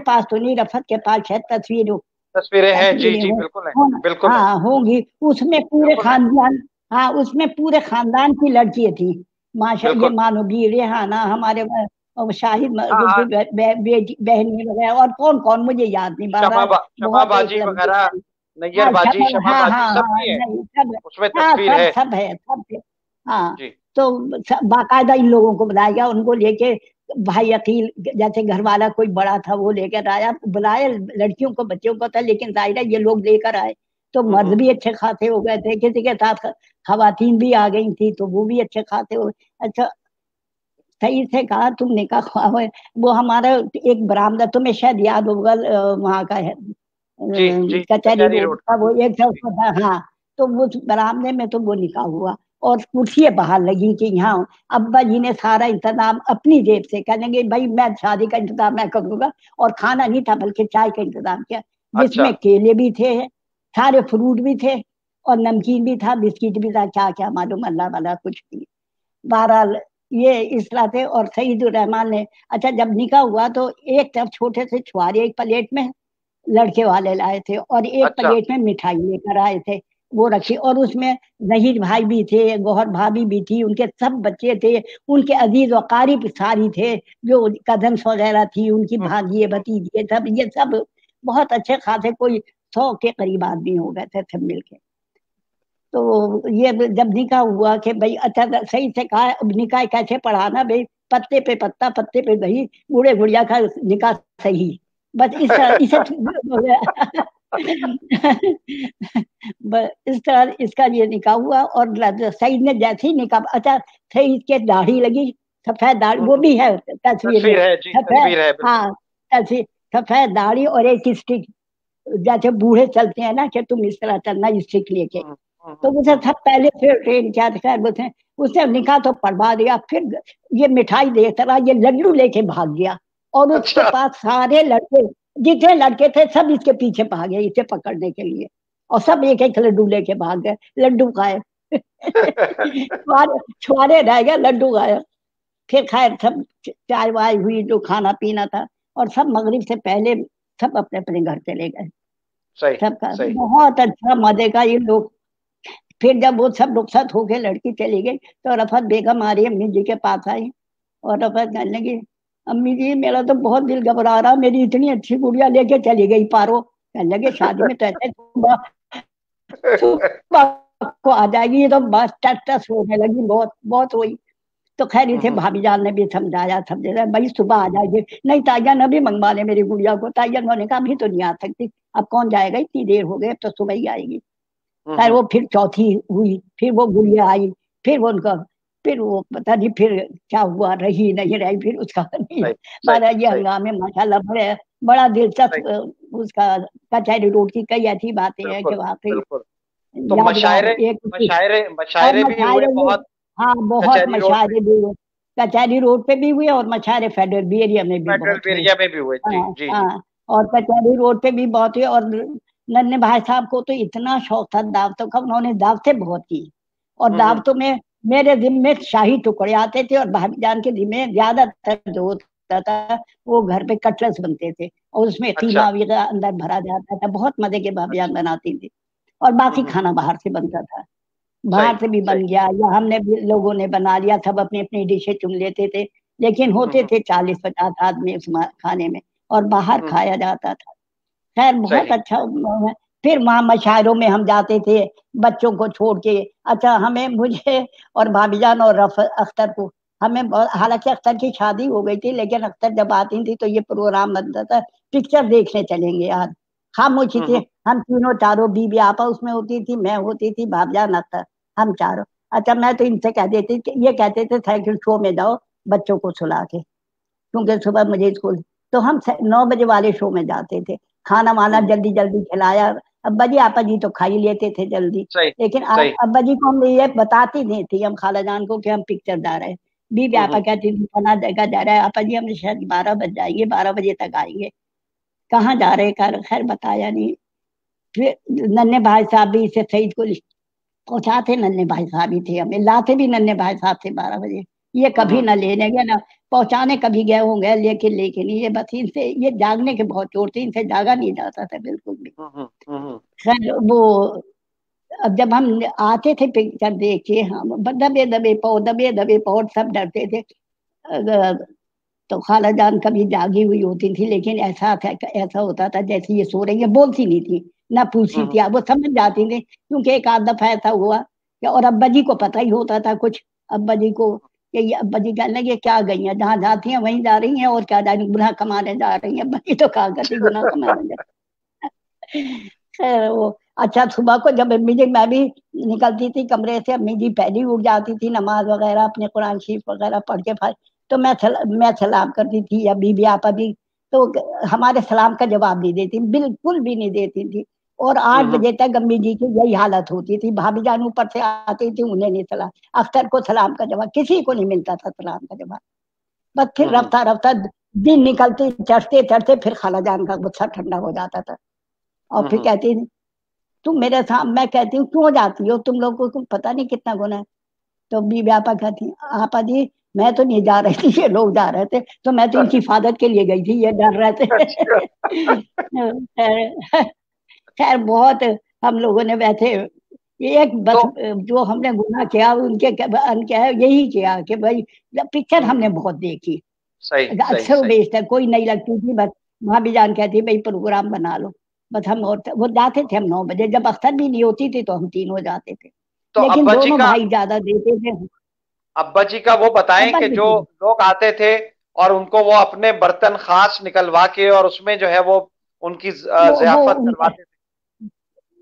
पास तो नहीं, रफत के पास शायद तस्वीर हो, तस्वीरें हैं, जी तस्वीरें जी हो, बिल्कुल है, हो बिल्कुल है, हाँ होंगी। उसमें पूरे बिल्कुल है, खानदान, हाँ उसमें पूरे खानदान की लड़की थी माशा, ये बिल्कुल। मानो भी रेहाना हमारे शाहिद हाँ हाँ, बहनी वगैरह, और कौन कौन मुझे याद नहीं, बहरहाल शमा बहुत एक बाजी लंबी वगैरह, सारी। नैयर हाँ बाजी, शमा हाँ बाजी हाँ सब हाँ, भी है, नहीं सब, उसमें हाँ तस्वीर सब है। सब है, सब है। हाँ जी। तो बाकायदा इन लोगों को बुलाया गया, उनको लेके भाई अकील जैसे घर वाला कोई बड़ा था वो लेकर आया, बुलाए लड़कियों को बच्चों को था, लेकिन जाहिर है ये लोग लेकर आए तो मर्द भी अच्छे खासे हो गए थे, किसी के साथ खवातीन भी आ गई थी तो वो भी अच्छे खासे हो गए। अच्छा सही से कहा तुमने, कहा वो हमारा एक बरामदा, तुम्हें शायद याद होगा, वहाँ का है जी जी, कचहरी कचहरी रोड रोड का, का। वो एक जी। तरफ था। हाँ तो उस बरामदे में तो वो निकाह हुआ, और कुर्सी बाहर लगी कि यहाँ अब्बा जी ने सारा इंतजाम अपनी जेब से, कहने लगे भाई मैं शादी का इंतजाम मैं करूंगा। और खाना नहीं था बल्कि चाय का इंतजाम किया, अच्छा। जिसमें केले भी थे, सारे फ्रूट भी थे, और नमकीन भी था, बिस्किट भी था, क्या क्या मालूम अल्लाह वाला कुछ भी। बहरहाल ये इस तरह से। और सईदुर रहमान ने, अच्छा जब निकाह हुआ तो एक तरफ छोटे से छुआरे एक प्लेट में लड़के वाले लाए थे, और एक अच्छा। प्लेट में मिठाई लेकर आए थे, वो रखी। और उसमें जहीर भाई भी थे, गौहर भाभी भी थी, उनके सब बच्चे थे, उनके अजीज वकारीब सारी थे, जो कजन्स वगैरह थी उनकी भांजिए भतीजिए, सब ये सब बहुत अच्छे खासे, कोई 100 के करीब आदमी हो गए थे सब मिलके। तो ये जब निकाह हुआ कि भाई, अच्छा सही से कहा, अब निकाह कैसे पढ़ाना भाई, पत्ते पे पत्ता, पत्ते पे दही, बूढ़े गुड़िया का निकाह सही, बस इस तरह इसे इस तरह इसका ये निकाह हुआ। और सईद ने जैसे ही निकाह, अच्छा सईद के दाढ़ी लगी, सफेद दाढ़ी, वो भी है तस्वीर में, तस्वीर है जी, सफेद, तस्वीर है बिल्कुल। हाँ तस्वीर, सफेद दाढ़ी और एक स्टिक, जैसे बूढ़े चलते हैं ना कि तुम इस तरह चलना स्टिक लेके। तो उसे सब पहले फिर ट्रेन किया था उसे, उसने निकाह तो पढ़वा दिया। फिर ये मिठाई देता रहा, ये लड्डू लेके भाग गया, और उसके अच्छा। पास सारे लड़के, जितने लड़के थे सब इसके पीछे भागे इसे पकड़ने के लिए, और सब एक एक लड्डू लेके भाग गए, लड्डू खाए। छुआरे छुआरे रह गए, लड्डू खाए। फिर खैर सब चाय वाय हुई, जो खाना पीना था, और सब मगरिब से पहले सब अपने अपने घर चले गए। सही सबका सही। बहुत अच्छा मजे का ये लोग। फिर जब वो सब रुखसत होके लड़की चली गई तो रफत बेगम हमारी अम्मी जी के पास आई, और रफत कहने लगी अम्मी जी मेरा तो बहुत दिल घबरा रहा, मेरी इतनी अच्छी गुड़िया लेके चली गई पारो। कहने लगे शादी में तो ऐसे सुबह सुबह को आ जाएगी, ये तो बस टस टस होने लगी, बहुत बहुत हुई। तो खैर इसे भाभी जान ने भी समझाया, समझाया भाई सुबह आ जाएगी, नहीं ताइयन अभी मंगवा ले मेरी गुड़िया को। ताइयन ने कहा अभी तो नहीं आ सकती, अब कौन जाएगा, इतनी देर हो गई, अब तो सुबह ही आएगी। खैर वो फिर चौथी हुई, फिर वो गुड़िया आई, फिर वो उनका, फिर वो पता नहीं फिर क्या हुआ, रही नहीं रही, फिर उसका नहीं। सही सही बारह ये सही हंगामे माशाल्लाह बड़े, बड़ा सही। दिलचस्प उसका। कचहरी रोड की कई ऐसी बातें हैं कि बिल्कुल वाकई बिल्कुल। तो यादगार मशायरे, एक। और मशायरे भी हुए मशायरे भी, बहुत हाँ बहुत कचहरी रोड में। मशायरे भी हुए। कचहरी रोड पे भी हुए और मछारे फेडरल भी एरिया में भी फेडरल बहुत हुए। एरिया में भी हुए, जी हाँ जी जी। हाँ, और कचहरी रोड पे भी बहुत हुए। और नन्हे भाई साहब को तो इतना शौक था दावतों का, उन्होंने दावतें बहुत की। और हम्म। दावतों में मेरे जिम्मे शाही टुकड़े आते थे, और भाभी जान के जिम्मे ज्यादातर जो होता था वो घर पे कटलेट्स बनते थे, और उसमें अच्छा कीमा वगैरह अंदर भरा जाता था, बहुत मजे के भाभी जान अच्छा। बनाती थी। और बाकी हम्म। खाना बाहर से बनता था, सही बाहर से भी सही। बन गया या हमने भी लोगों ने बना लिया, सब अपनी अपनी डिशे चुन लेते थे। लेकिन होते हम्म। थे 40-50 आदमी उस खाने में, और बाहर हम्म। खाया जाता था। खैर बहुत सही। अच्छा फिर वहां मशायरों में हम जाते थे बच्चों को छोड़ के। अच्छा, हमें मुझे और भाभी जान और अख्तर को, हमें हालांकि अख्तर की शादी हो गई थी, लेकिन अख्तर जब आती थी तो ये प्रोग्राम बनता था, पिक्चर देखने चलेंगे आज। खामोशी थी, हम्म। हम तीनों चारों बीबी आपा उसमें होती थी, मैं होती थी, भाभीजान अख्तर, हम चारों। अच्छा, मैं तो इनसे कह देती ये कहते थे साइकिल शो में जाओ बच्चों को सुला के, क्योंकि सुबह मुझे स्कूल। तो हम 9 बजे वाले शो में जाते थे, खाना वाना हम्म। जल्दी जल्दी खिलाया। अब्बा जी आपा जी तो खा ही लेते थे जल्दी, सही लेकिन सही। अब्बा जी को हम ये बताती नहीं थी हम खाला जान को कि हम पिक्चर जा रहे हैं। बीबी आपा हम्म। कहती थी फला जगह जा रहा है आपा जी, हम शायद 12 बज जाएंगे, 12 बजे तक आएंगे। कहाँ जा रहे हैं, खैर बताया नहीं। फिर नन्हे भाई साहब भी इसे सईद को पहुंचाते, नन्हे भाई साहब ही थे, हमें लाते भी नन्हे भाई साहब थे 12 बजे। ये कभी हम्म। ना लेने गए ना पहुंचाने कभी गए होंगे, लेकिन ये बस इनसे ये जागने के बहुत चोट थे, इनसे जागा नहीं जाता था बिल्कुल भी। हम्म। खैर वो, अब जब हम आते थे पिक्चर देख के, हम दबे दबे पाँव सब डरते थे। अगर- तो खाला जान कभी जागी हुई होती थी, लेकिन ऐसा होता था जैसे ये सो रही है, बोलती नहीं थी ना पूछती हम्म। थी, अब वो समझ जाती थी, क्योंकि एक आध दफा ऐसा हुआ कि, और अब्बा जी को पता ही होता था कुछ, अब्बा जी को कि ये अब्बा जी कहने लगे क्या गई हैं, जहाँ जाती हैं वहीं जा रही हैं, और क्या जा रही, गुनाह कमाने जा रही हैं। अब्बा जी तो कहा करती गुनाह कमाने जा। खैर वो, अच्छा सुबह को जब अम्मी जी, मैं भी निकलती थी कमरे से, अम्मी जी पहली उठ जाती थी नमाज वगैरह अपने कुरान शरीफ वगैरह पढ़ के, तो मैं सलाम करती थी, या बीबी आपा भी, तो हमारे सलाम का जवाब नहीं देती, बिल्कुल भी नहीं देती थी। और 8 बजे तक अम्मी जी की यही हालत होती थी, भाभी जान ऊपर से आती थी, उन्हें नहीं सलाम, अख्तर को सलाम का जवाब, किसी को नहीं मिलता था सलाम का जवाब। बस फिर हम्म। रफ्ता रफ्ता दिन निकलते, चढ़ते चढ़ते फिर खाला जान का गुस्सा ठंडा हो जाता था, और फिर हम्म। कहती थी तुम मेरे साथ, मैं कहती हूँ क्यों जाती हो, तुम लोगों को पता नहीं कितना गुना है। तो बीबी आपा कहती आपा जी मैं तो नहीं जा रही थी, ये लोग जा रहे थे, तो मैं तो इनकी हिफाजत के लिए गई थी, ये डर रहे थे। अच्छा। खैर खैर बहुत हम लोगों ने वैसे ये एक बस तो जो हमने गुनाह किया उनके क्या है, यही किया कि भाई पिक्चर हमने हम्म। बहुत देखी, सही सही अक्सर सही। बेशतर कोई नहीं लगती थी, बस भाभी जान कहती भाई प्रोग्राम बना लो, बस हम, और वो जाते थे हम 9 बजे, जब अख्तर भी नहीं होती थी तो हम तीनों जाते थे, तो लेकिन अब्बा जी दोनों का, भाई ज्यादा देते थे। अब्बा जी का वो बताएं अब्बा कि जी जो की लोग आते थे और उनको वो अपने बर्तन खास निकलवा के और उसमें जो है वो उनकी वो जियाफत करवाते थे।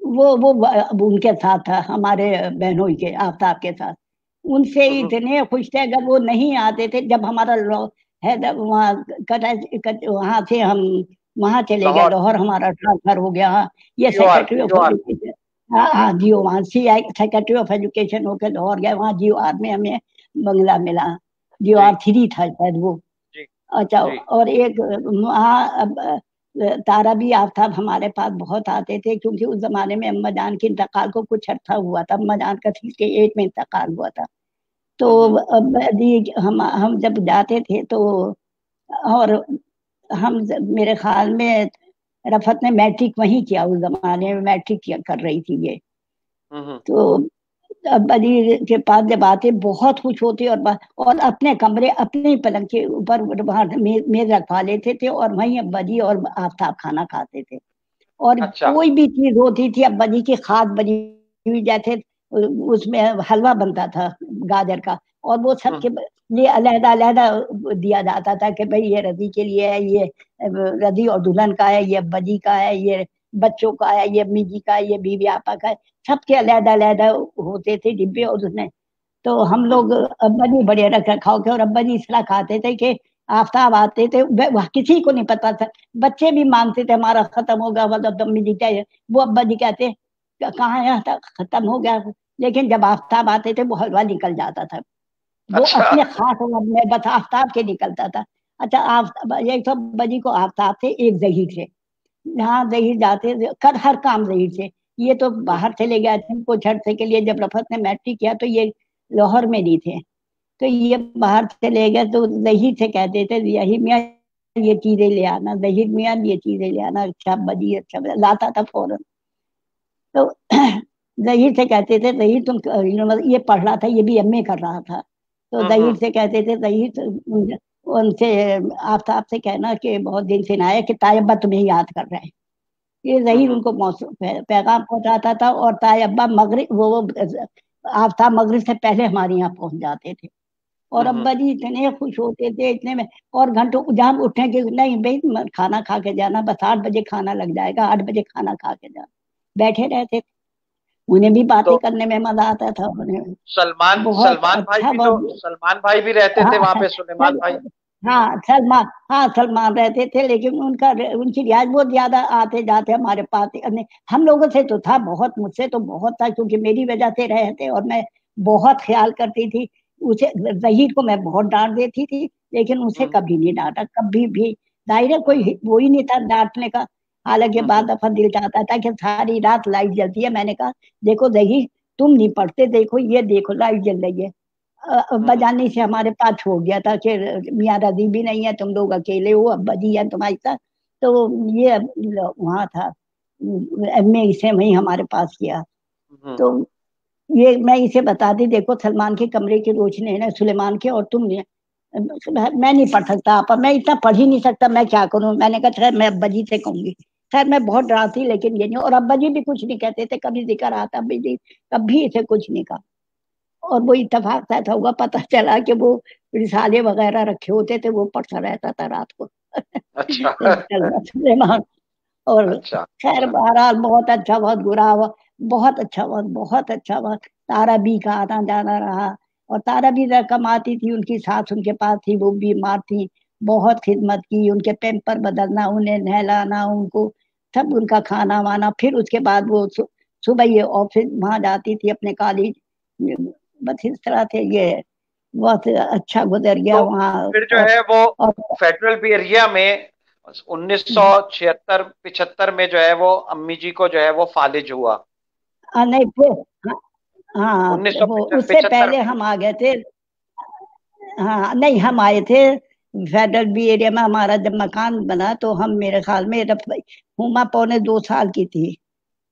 अब उनके साथ था, हमारे बहनों के आफ्ताब के साथ, उनसे हम्म। इतने खुश थे, अगर वो नहीं आते थे, जब हमारा हैदर वहाँ वहां से हम वहां चले गए लाहौर। लाहौर, हमारा ट्रांसफर हो गया। हाँ, ये जीओआर सेक्रेटरी ऑफ जीओआर। एजुकेशन, हाँ हाँ जियो, वहाँ CI सेक्रेटरी ऑफ एजुकेशन होकर लाहौर गए, वहाँ GOR में हमें बंगला मिला, जी GOR 3 था शायद वो। जी अच्छा, जी। और एक वहाँ तारा भी आफ्ताब हमारे पास बहुत आते थे, क्योंकि उस जमाने में अम्मा जान के इंतकाल को कुछ अर्सा हुआ था, अम्मा जान का 68 में इंतकाल हुआ था। तो हम्म। अब यदि हम जब जाते थे तो, और मेरे ख्याल में रफत ने मैट्रिक वहीं किया, उस जमाने में मैट्रिक कर रही थी ये। हम्म। तो अब्बा जी के पास जब आते बहुत खुश होते, और अपने कमरे अपने ही पलंग के ऊपर वहां मेज रखवा लेते थे, और वहीं अब्बा जी और आफ्ताब खाना खाते थे। और अच्छा। कोई भी चीज होती थी अब्बा जी की खास बनी हुई, जैसे उसमें हलवा बनता था गाजर का, और वो सबके हम्म। लिए अलहदा अलहदा दिया जाता था कि भाई ये रजी के लिए है, ये रजी और दुल्हन का है, ये अब्बा जी का है, ये बच्चों का है, ये अम्मी जी का है, ये बीवी आपा का है, सबके अलहदा अलहदा होते थे डिब्बे, और उसमें तो हम हम्म। लोग अब्बा जी बड़े रख रखाव के, और अब्बा जी इस तरह खाते थे कि आफ्ताब आते थे, किसी को नहीं पता था, बच्चे भी मांगते थे हमारा खत्म हो गया, मतलब अम्मी जी क्या, वो अब्बा जी कहते कहाँ है, खत्म हो गया, लेकिन जब आफ्ताब आते थे वो हलवा निकल जाता था, वो अच्छा। अपने खास वक्त में बस आफ्ताब के निकलता था। अच्छा आफ्ताब, एक तो बजी को आफ्ताब थे, एक जहीर थे। जहाँ जहीर जाते थे, कर हर काम जहीर से। ये तो बाहर चले गए थे कुछ अरसे के लिए, जब रफत ने मैट्रिक किया तो ये लाहौर में नहीं थे, तो ये बाहर चले गए। तो जहीर से कहते थे यही मियाँ ये चीजें ले आना, जहीर मियाँ ये चीजें ले आना, अच्छा बजी अच्छा लाता था फौरन। तो जहीर से कहते थे जहीर तुम ये पढ़ रहा था, ये भी एमए कर रहा था। तो जहीर हम्म। से कहते थे जहीर उनसे आफ्ताब से कहना कि बहुत दिन से ना आया कि तायब्बा तुम्हें याद कर रहे हैं। ये जहीर हम्म। उनको पैगाम पहुंचाता था, और तायब्बा मगरिब वो आफ्ताब मगरिब से पहले हमारे यहाँ पहुंच जाते थे। और हम्म। अब्बा जी इतने खुश होते थे इतने में, और घंटों जहाँ उठे कि नहीं भाई खाना खा के जाना, बस 8 बजे खाना लग जाएगा, 8 बजे खाना खा के जाना। बैठे रहते थे, उन्हें भी बातें तो करने में मजा आता था उन्हें। सलमान बहुत सलमान भाई अच्छा भी तो, बहुत। सलमान भाई भी रहते थे हाँ वहां पे, सुलेमान भाई। हाँ सलमान, हाँ सलमान रहते थे, लेकिन उनकी रियाज बहुत ज्यादा आते जाते हमारे पास। हम लोगों से तो था बहुत, मुझसे तो बहुत था, क्योंकि मेरी वजह से रहे थे और मैं बहुत ख्याल करती थी उसे। जहीर को मैं बहुत डांट देती थी, लेकिन उसे हम्म। कभी नहीं डांटा, कभी भी। दायरे हम्म। कोई वो ही नहीं था डांटने का। हालांकि हम्म। बाद दफा दिल चाहता था कि सारी रात लाइट जलती है, मैंने कहा देखो जहीर तुम नहीं पढ़ते, देखो ये देखो लाइट जल रही है। अब्बा हम्म। जानी से हमारे पास छोड़ गया था कि मियाँ रजी भी नहीं है, तुम लोग अकेले हो, अब्बा जी है तुम्हारे साथ। तो ये वहाँ था, एमए इसे वही हमारे पास किया। हम्म। तो ये मैं इसे बताती, देखो सलमान के कमरे की रोशनी है ना सुलेमान के, और तुम नहीं। मैं नहीं पढ़ सकता आप, मैं इतना पढ़ ही नहीं सकता, मैं क्या करूं। मैंने कहा खैर मैं अब्बा जी से कहूंगी। खैर मैं बहुत डराती, लेकिन ये नहीं, और अब्बा जी भी कुछ नहीं कहते थे, कभी जिक्र आता अब्बा जी, कभी इसे कुछ नहीं कहा। और वो इत्तेफाक से ऐसा हुआ, पता चला कि वो रिसाले वगैरह रखे होते थे, वो पढ़ता रहता था रात को। अच्छा। सुलेमान। और अच्छा। खैर अच्छा। बहरहाल बहुत अच्छा बहुत बुरा हुआ, बहुत अच्छा बहुत बहुत अच्छा हुआ। तारा बी का आना जाना रहा, और तारा भी जरा कम आती थी, उनकी सास उनके पास थी, वो बीमार थी। बहुत खिदमत की, उनके पैम्पर बदलना, उन्हें नहलाना, उनको सब उनका खाना वाना। फिर उसके बाद वो सुबह ये ऑफिस वहां जाती थी अपने कॉलेज। बस इस तरह से ये बहुत अच्छा गुजर गया तो वहाँ। फिर जो है वो और फेडरल एरिया में 1976 75 में जो है वो अम्मी जी को जो है वो फालिज हुआ। नहीं फिर, हाँ, हाँ उन्नीस सौ वो उससे पिछहत्तर पहले में। हम आ गए थे। हाँ नहीं हम आए थे फेडरल बी एरिया में, हमारा जब मकान बना तो हम मेरे ख्याल में हुमा पौने 2 साल की थी।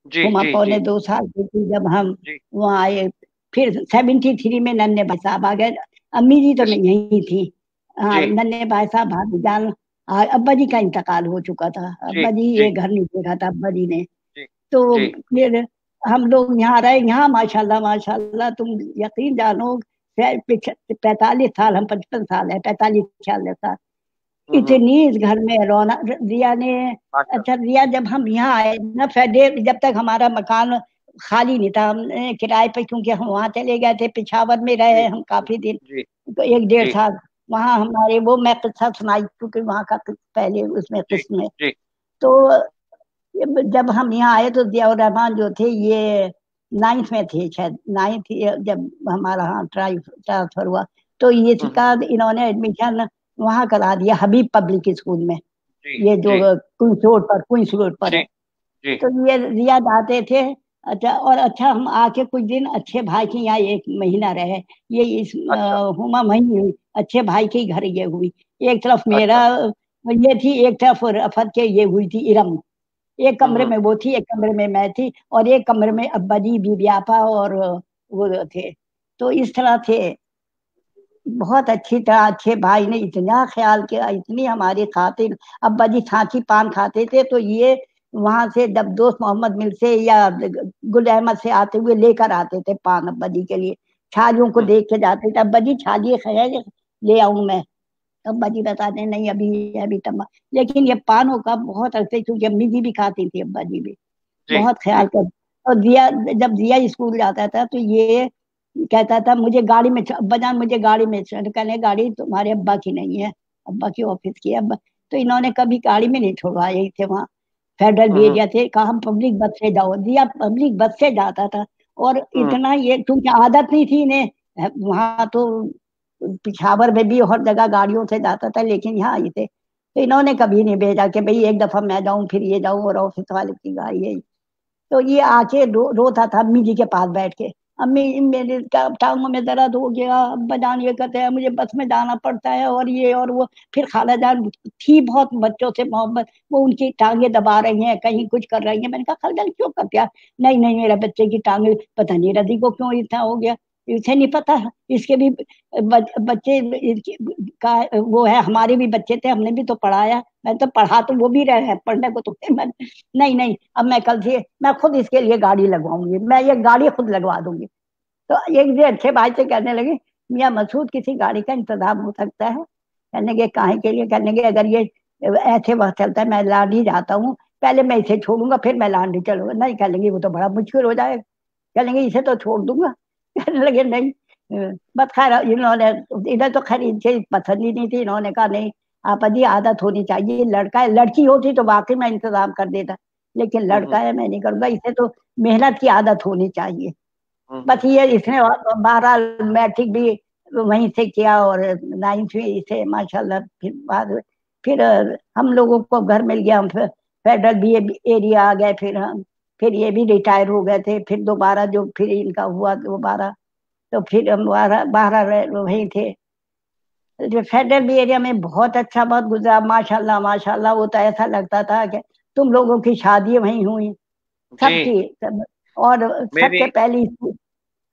जी हुमा जी पौने जी 2 साल की थी जब हम जी। वहाँ आए। फिर 73 में नन्हे भाई साहब आ गए। अम्मी जी तो इस नहीं यही थी। हाँ जी नन्हे भाई साहब भाभी जान, अब्बा जी का इंतकाल हो चुका था, जी अब्बा जी जी ये घर नहीं देखा था अब्बा जी ने। जी तो जी। फिर हम लोग यहाँ रहे, यहाँ माशाल्लाह माशाल्लाह तुम यकीन जानो 45 साल, हम 55 साल है, 45 46 साल। हम्म। इतनी इस घर में रौनक रिया ने। माशा। अच्छा रिया जब हम यहाँ आए ना जब तक हमारा मकान खाली नहीं था, हमने किराए पे, क्योंकि हम वहाँ चले गए थे, पिछावर में रहे जी हम काफी दिन, जी तो 1 डेढ़ जी साल वहाँ हमारे। वो मैं किस्सा सुनाई क्योंकि वहाँ का पहले उसमें जी किस्म में। जी। तो जब हम यहाँ आए तो जियाउर रहमान जो थे ये 9th में थे शायद, 9th जब हमारा यहाँ ट्रांसफर हुआ, तो ये हम्म। का इन्होंने एडमिशन वहाँ करा दिया हबीब पब्लिक स्कूल में, जी ये जो जी क्वींस रोड पर जी है। जी। तो ये रियाद आते थे। अच्छा, और अच्छा हम आके कुछ दिन अच्छे भाई के यहाँ 1 महीना रहे। ये इस अच्छा। हुमा वहीं हुई, अच्छे भाई के घर ये हुई। एक तरफ मेरा अच्छा। ये थी, एक तरफ रफत के ये हुई थी इरम। एक कमरे हम्म। में वो थी, एक कमरे में मैं थी, और एक कमरे में अब्बा जी बीबी आपा और वो थे। तो इस तरह थे, बहुत अच्छी तरह अच्छे भाई ने इतना ख्याल किया, इतनी हमारी खातिर। अब्बा जी सांची पान खाते थे, तो ये वहां से जब दोस्त मोहम्मद मिल से या गुल अहमद से आते हुए लेकर आते थे पान अब्बा जी के लिए। छालियों को हम्म। देख के जाते थे, अब्बा जी छालिए है ले आऊं मैं। अब्बा जी बताते नहीं अभी है, अभी तब। लेकिन ये पानों का बहुत अच्छे, क्योंकि अम्मी जी भी खाती थी, अब्बा जी भी जी बहुत जी ख्याल कर। और दिया, जब दिया स्कूल जाता था तो ये कहता था मुझे गाड़ी में अब्बा जान मुझे गाड़ी में कहने गाड़ी तुम्हारे अब्बा की नहीं है, अब्बा की ऑफिस की है। अब्बा तो इन्होंने कभी गाड़ी में नहीं छोड़वाए थे वहाँ, फेडरल हम्म। भेजा थे, कहा हम पब्लिक बस से जाओ, दिया पब्लिक बस से जाता था। और हम्म। इतना ये क्योंकि आदत नहीं थी इन्हें वहाँ तो पिशावर में भी हर जगह गाड़ियों से जाता था, लेकिन यहाँ आए थे तो इन्होंने कभी नहीं भेजा कि भाई एक दफा मैं जाऊं फिर ये जाऊं और ऑफिस वाले की गाड़ी है। तो ये आके रोता था अम्मी जी के पास बैठ के, अम्मी मेरे टांगों में दर्द हो गया, अब्बा जान ये कहते हैं मुझे बस में जाना पड़ता है और ये और वो। फिर खाला जान थी बहुत बच्चों से मोहब्बत, वो उनकी टांगे दबा रही हैं, कहीं कुछ कर रही हैं। मैंने कहा खाला जान क्यों कर दिया? नहीं नहीं मेरा बच्चे की टांगे पता नहीं रदी को क्यों इतना हो गया, इसे नहीं पता, इसके भी बच्चे का वो है, हमारे भी बच्चे थे, हमने भी तो पढ़ाया, मैं तो पढ़ा तो वो भी रहे हैं, पढ़ने को तो नहीं नहीं अब मैं कल से मैं खुद इसके लिए गाड़ी लगवाऊंगी, मैं ये गाड़ी खुद लगवा दूंगी। तो एक दिन अच्छे भाई से कहने लगे मियाँ मसूद किसी गाड़ी का इंतजाम हो सकता है? कहने के काहे के लिए? कहने के अगर ये ऐसे वक्त चलता है मैं लांडी जाता हूँ, पहले मैं इसे छोड़ूंगा फिर मैं लांडी चलूंगा। नहीं कह लेंगे वो तो बड़ा मुश्किल हो जाएगा, कह लेंगे इसे तो छोड़ दूंगा। कहने लगे नहीं बस खैर इन्होंने इधर तो खैर इनसे पसंद ही नहीं थी, इन्होंने कहा नहीं आप जी आदत होनी चाहिए, लड़का है, लड़की होती तो वाकई में इंतजाम कर देता, लेकिन लड़का है मैं नहीं करूंगा, इसे तो मेहनत की आदत होनी चाहिए। बस ये इसने 12 मैट्रिक भी वहीं से किया और 9th में इसे माशाल्लाह फिर बाद फिर हम लोगों को घर मिल गया, हम फेडरल बी एरिया आ गए, फिर हम फिर ये भी रिटायर हो गए थे, फिर दोबारा जो फिर इनका हुआ दोबारा तो फिर हम बारह वहीं थे। जो फेडरल बी एरिया में बहुत अच्छा बहुत गुजरा, माशाल्लाह माशाल्लाह, वो तो ऐसा लगता था कि तुम लोगों की शादी वहीं हुई सबकी सब, और मेरी सबसे पहली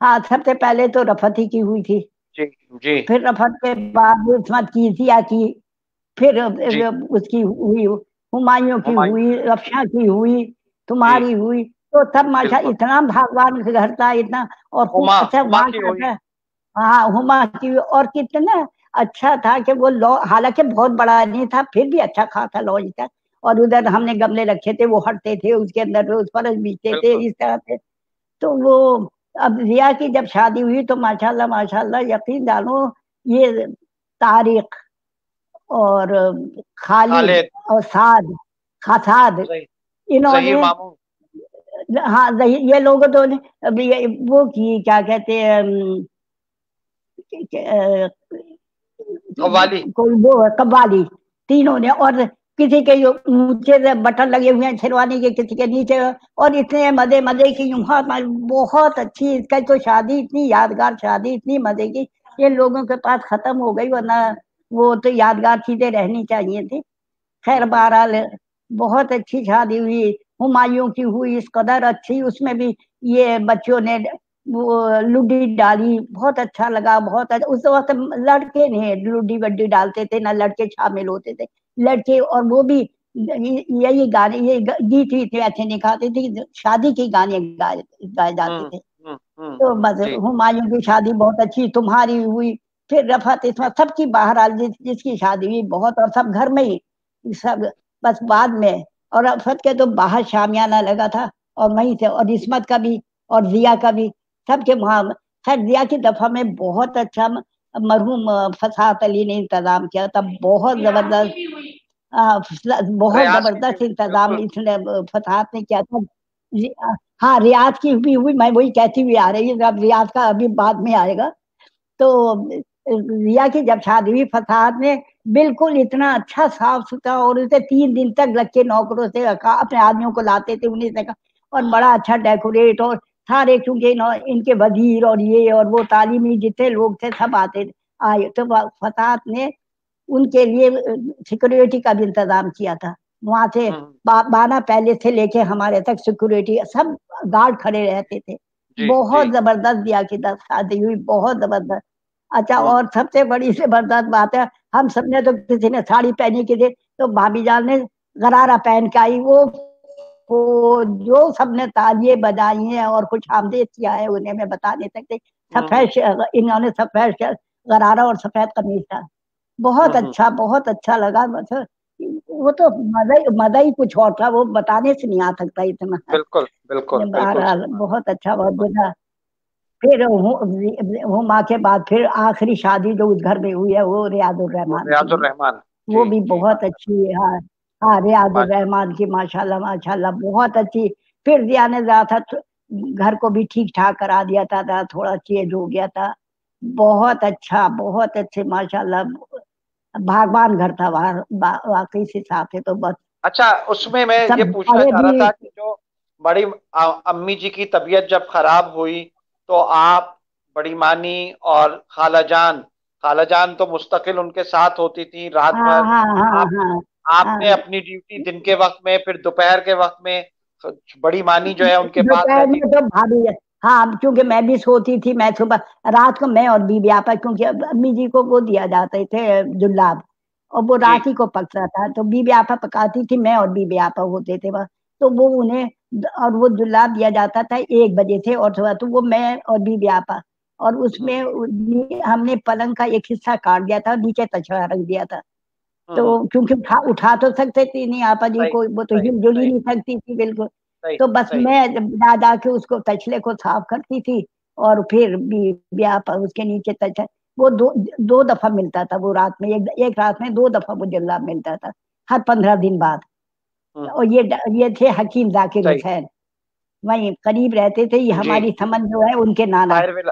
हाँ सबसे पहले तो रफत ही की हुई थी, जी जी फिर रफत के बाद उस्मत की, जिया की, फिर जी उसकी हुई, हुमायूं की हुमायूं हुई, रफशा की हुई, जी तुम्हारी हुई। तो सब माशा बिल्कुल। इतना भगवान का घर था इतना, और हुमा अच्छा हुमा वहाँ की क्या हुई। था, हाँ हुमा की, और कितना अच्छा था कि वो लॉ हालांकि बहुत बड़ा नहीं था फिर भी अच्छा खासा लॉज था, और उधर हमने गमले रखे थे वो हटते थे, उसके अंदर रोज फरस बीजते थे बिल्कुल इस तरह से। तो वो अब रिया की जब शादी हुई तो माशाल्लाह माशाल्लाह यकीन जानो, ये तारिक और खालिद खालिद और साद खसाद जही इन्होंने, जहीर मामू हाँ ये लोग तो ने अभी वो की क्या कहते हैं कव्वाली। कोई वो कव्वाली, तीनों ने, और किसी के ऊंचे से बटन लगे हुए हैं शेरवानी के, किसी के नीचे, और इतने मजे मजे की बहुत अच्छी, इसका तो शादी इतनी यादगार शादी इतनी मजे की, ये लोगों के पास खत्म हो गई, वरना वो तो यादगार चीजें रहनी चाहिए थी। खैर बहरहाल बहुत अच्छी शादी हुई, हुमायूं की हुई इस कदर अच्छी, उसमें भी ये बच्चों ने वो लुडी डाली, बहुत अच्छा लगा, बहुत अच्छा। उस वक्त लड़के नहीं लुडी वड्डी डालते थे ना लड़के शामिल होते थे, लड़के और वो भी यही गाने ये गीत वीत ऐसे नहीं गाते थे, शादी के गाने गाए जाते थे। तो बस जी हुमायूं की शादी बहुत अच्छी, तुम्हारी हुई, फिर रफत इसमें सबकी बहरहाल जिसकी शादी हुई बहुत, और सब घर में ही सब, बस बाद में। और रफत के तो बाहर शामियाना लगा था और वहीं से, और इस्मत का भी और जिया का भी, सबके वहां। खैर जिया की दफा में बहुत अच्छा मरहूम फसात अली ने इंतजाम किया था, बहुत जबरदस्त, बहुत रियाज की भी जबरदस्त इंतजाम बिल्कुल। इसने फसात ने किया था। हाँ रियाज की भी हुई, मैं वही कहती हुई आ रही हूँ, अब रियाज का अभी बाद में आएगा। तो रिया की जब शादी हुई फसाद ने बिल्कुल इतना अच्छा साफ सुथरा, और उसे 3 दिन तक रख के नौकरों से रखा, अपने आदमियों को लाते थे उन्हीं से का, और बड़ा अच्छा डेकोरेट, और सारे चूंकि इनके वजीर और ये और वो तालीमी जितने लोग थे सब आते थे आए, तो फसाद ने उनके लिए सिक्योरिटी का भी इंतजाम किया था, वहां से बाना पैलेस से लेके हमारे तक सिक्योरिटी सब गार्ड खड़े रहते थे। जी जी बहुत जबरदस्त दिया की शादी हुई, बहुत जबरदस्त। अच्छा हम्म और सबसे बड़ी जबरदस्त बात है, हम सबने तो किसी ने साड़ी पहनी की थी, तो भाभी जान ने गरारा पहन के आई, वो जो सबने तालियां बजाई हैं और कुछ आमदेद किया है उन्हें मैं बता नहीं सकती। सफेद इन्होंने सफेद गरारा और सफेद कमीज था, बहुत अच्छा लगा, मतलब वो तो मजा ही कुछ और था, वो बताने से नहीं आ सकता इतना। बिल्कुल बिल्कुल बिल्कुल बहरहाल सही बात। बहुत अच्छा बहुत बुरा। फिर हुमा के बाद फिर आखिरी शादी जो उस घर में हुई है वो रियाजुर वो रहमान की रियाजुर हुई, रहमान वो जी भी जी बहुत अच्छी है। हाँ हाँ रियाजुर माशा रहमान की माशाल्लाह माशाल्लाह बहुत अच्छी। फिर जिया ने जरा था घर को भी ठीक ठाक करा दिया था, थोड़ा चेंज हो गया था, बहुत अच्छा, बहुत अच्छे माशाल्लाह, भागवान घर था वहाँ, वाकई से साथ है तो बस। अच्छा, उसमें मैं ये सब पूछना बड़े चाह रहा भी। था कि जो बड़ी अम्मी जी की तबीयत जब खराब हुई, तो आप, बड़ी मानी और खाला जान तो मुस्तकिल उनके साथ होती थी रात हाँ भर। हाँ हाँ आप हाँ आपने हाँ। अपनी ड्यूटी दिन के वक्त में, फिर दोपहर के वक्त में बड़ी मानी जो है उनके पास दोपहर रहती में थी। तो भाभी, हाँ क्योंकि मैं भी सोती थी, मैं सुबह, रात को मैं और बीबी आपा, क्योंकि अम्मी जी को वो दिया जाते थे जुल्लाब, और वो जी रात ही को पकता था, तो बीबी आपा पकाती थी, मैं और बीबी आपा होते थे वह, तो वो उन्हें, और वो जुल्लाब दिया जाता था 1 बजे से, और सुबह तो वो मैं और बीबी आपा, और उसमें हमने पलंग का एक हिस्सा काट दिया था, नीचे तछड़ा रख दिया था, हम्म हम्म, तो क्योंकि उठा तो सकते थी नहीं आपा जी सही को, वो तो सही हिलजुल ही सही नहीं सकती थी बिल्कुल। सही तो बस सही। मैं जा जाके उसको तछले को साफ करती थी, और फिर भी आपा उसके नीचे तछ, वो दो दफा मिलता था वो रात में, एक रात में 2 दफा वो जल्लाब मिलता था, हर 15 दिन बाद। हम्म, और ये थे हकीम जाकिर सही। हुसैन, वहीं करीब रहते थे, ये जी हमारी जी। समझ जो है उनके नाना ताहिर विला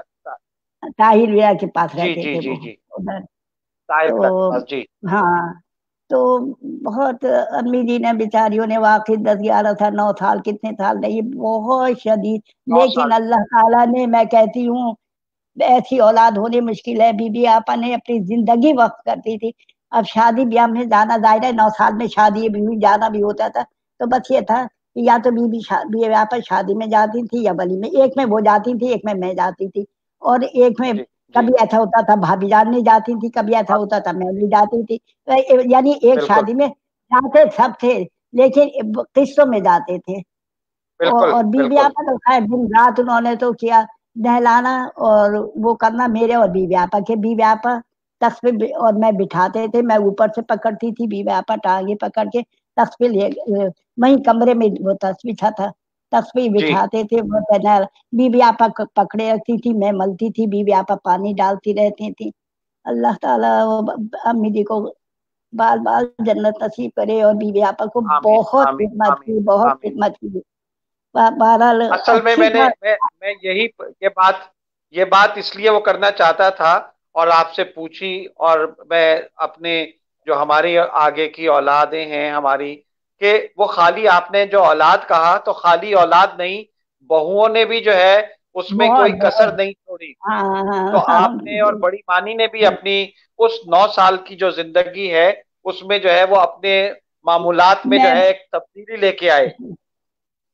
ताहिर विला के पास जी रहते जी थे जी वो जी। उधर। ताहिर विला के तो पास, जी। हाँ, तो बहुत अम्मी जी ने बेचारियों ने वाकई 10 11 साल 9 साल कितने साल नहीं, बहुत शदीद, नौ लेकिन साल अल्लाह ताला ने, मैं कहती हूँ, ऐसी औलाद होनी मुश्किल है। बीबी आपा ने अपनी जिंदगी वक्त करती थी। अब शादी ब्याह में जाना, जाहिर है 9 साल में शादी भी जाना भी होता था, तो बस ये था कि या तो बीबी आपा शादी में जाती थी या वली में, एक में वो जाती थी, एक में मैं जाती थी, और एक में जी जी। कभी ऐसा होता था भाभी जान नहीं जाती थी, कभी ऐसा हाँ, होता था मैं नहीं जाती थी। यानी एक बिल्कुल शादी में जाते सब थे, लेकिन किस्तों में जाते थे। बिल्कुल और बीबी बिल्कुल। आपा तो खैर दिन रात उन्होंने तो किया, नहलाना और वो करना, मेरे और बीबी आपा के, बीबी आपा तख्त पे और मैं बिठाते थे, मैं ऊपर से पकड़ती थी, बीबी आपा टांगे पकड़ के तख्त पे वहीं कमरे में वो तख्त बिछा था, तख्त पे जी। बिठाते थे वो बीबी आपा पकड़े रखती थी, मैं मलती थी, बीबी आपा पानी डालती रहती थी। अल्लाह ताला वो अम्मी जी को बाल बाल जन्नत नसीब करे, और बीबी आपा को आमीन बहुत आमीन खिदमत आमीन की, बहुत आमीन। खिदमत की। बहरहाल असल में अच्छी था। मैं यही, ये बात इसलिए वो करना चाहता था और आपसे पूछी। और मैं अपने, जो हमारी आगे की औलादें हैं हमारी, कि वो खाली, आपने जो औलाद कहा तो खाली औलाद नहीं, बहुओं ने भी जो है उसमें कोई बहुत कसर बहुत। नहीं छोड़ी। हाँ तो हाँ हाँ। आपने और बड़ी मानी ने भी अपनी उस 9 साल की जो जिंदगी है, उसमें जो है वो अपने मामूलात में जो मैं, है एक तब्दीली लेके आए।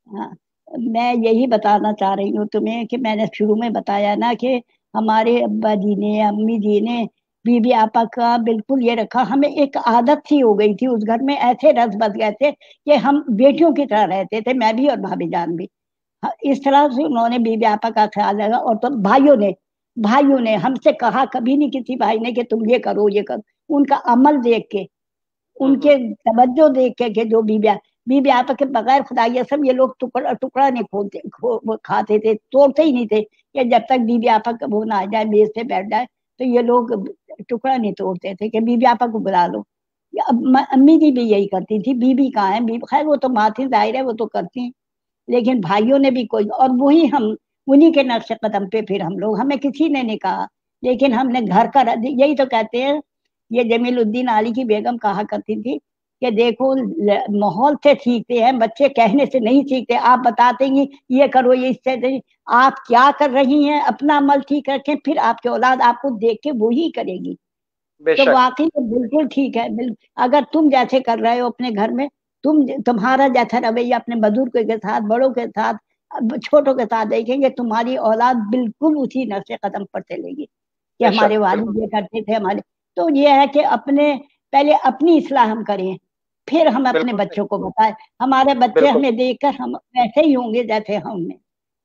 हाँ, मैं यही बताना चाह रही हूँ तुम्हें कि मैंने शुरू में बताया ना कि हमारे अब्बा जी ने, अम्मी जी ने बीबी आपा का बिल्कुल ये रखा, हमें एक आदत सी हो गई थी उस घर में, ऐसे रस बस गए थे कि हम बेटियों की तरह रहते थे, मैं भी और भाभी जान भी। हाँ, इस तरह से उन्होंने बीबी आपा का ख्याल रखा। और तो भाइयों ने हमसे कहा कभी नहीं किसी भाई ने कि तुम ये करो ये करो, उनका अमल देख के, हम्म। उनके तवज्जो देख के जो बीबी आपा के बगैर खुदा, ये सब ये लोग टुकड़ा टुकड़ा नहीं वो खाते थे, तोड़ते ही नहीं थे, कि जब तक बीबी आपा का वो ना आ जाए, मेज पे बैठ जाए, तो ये लोग टुकड़ा नहीं तोड़ते थे कि बीबी आपा को बुला लो। अब अम्मी जी भी यही करती थी, बीबी कहाँ है, बीबी खैर वो तो माथी जाहिर है वो तो करती हैं, लेकिन भाइयों ने भी कोई, और वही हम, उन्हीं के नक्शे कदम पे फिर हम लोग, हमें किसी ने नहीं कहा, लेकिन हमने घर का यही तो कहते हैं, ये जमीलुद्दीन आली की बेगम कहा करती थी कि देखो, माहौल से सीखते हैं बच्चे, कहने से नहीं सीखते। आप बताते हैं ये करो, ये इससे आप क्या कर रही हैं, अपना अमल ठीक रखें, फिर आपके औलाद आपको देख के वही करेगी। तो बेशक। वाकई में बिल्कुल ठीक है, अगर तुम जैसे कर रहे हो अपने घर में, तुम्हारा जैसा रवैया अपने बुजुर्गों के साथ, बड़ों के साथ, छोटों के साथ देखेंगे, तुम्हारी औलाद बिल्कुल उसी नक्शे कदम पर चलेगी कि हमारे बेशक, वालिद बिल्कुल ये करते थे हमारे। तो ये है कि अपने, पहले अपनी इस्लाह हम करें, फिर हम अपने बिल्कुल सही। बच्चों को बताएं, हमारे बच्चे बिल्कुल हमें देखकर हम वैसे ही होंगे जैसे हमने।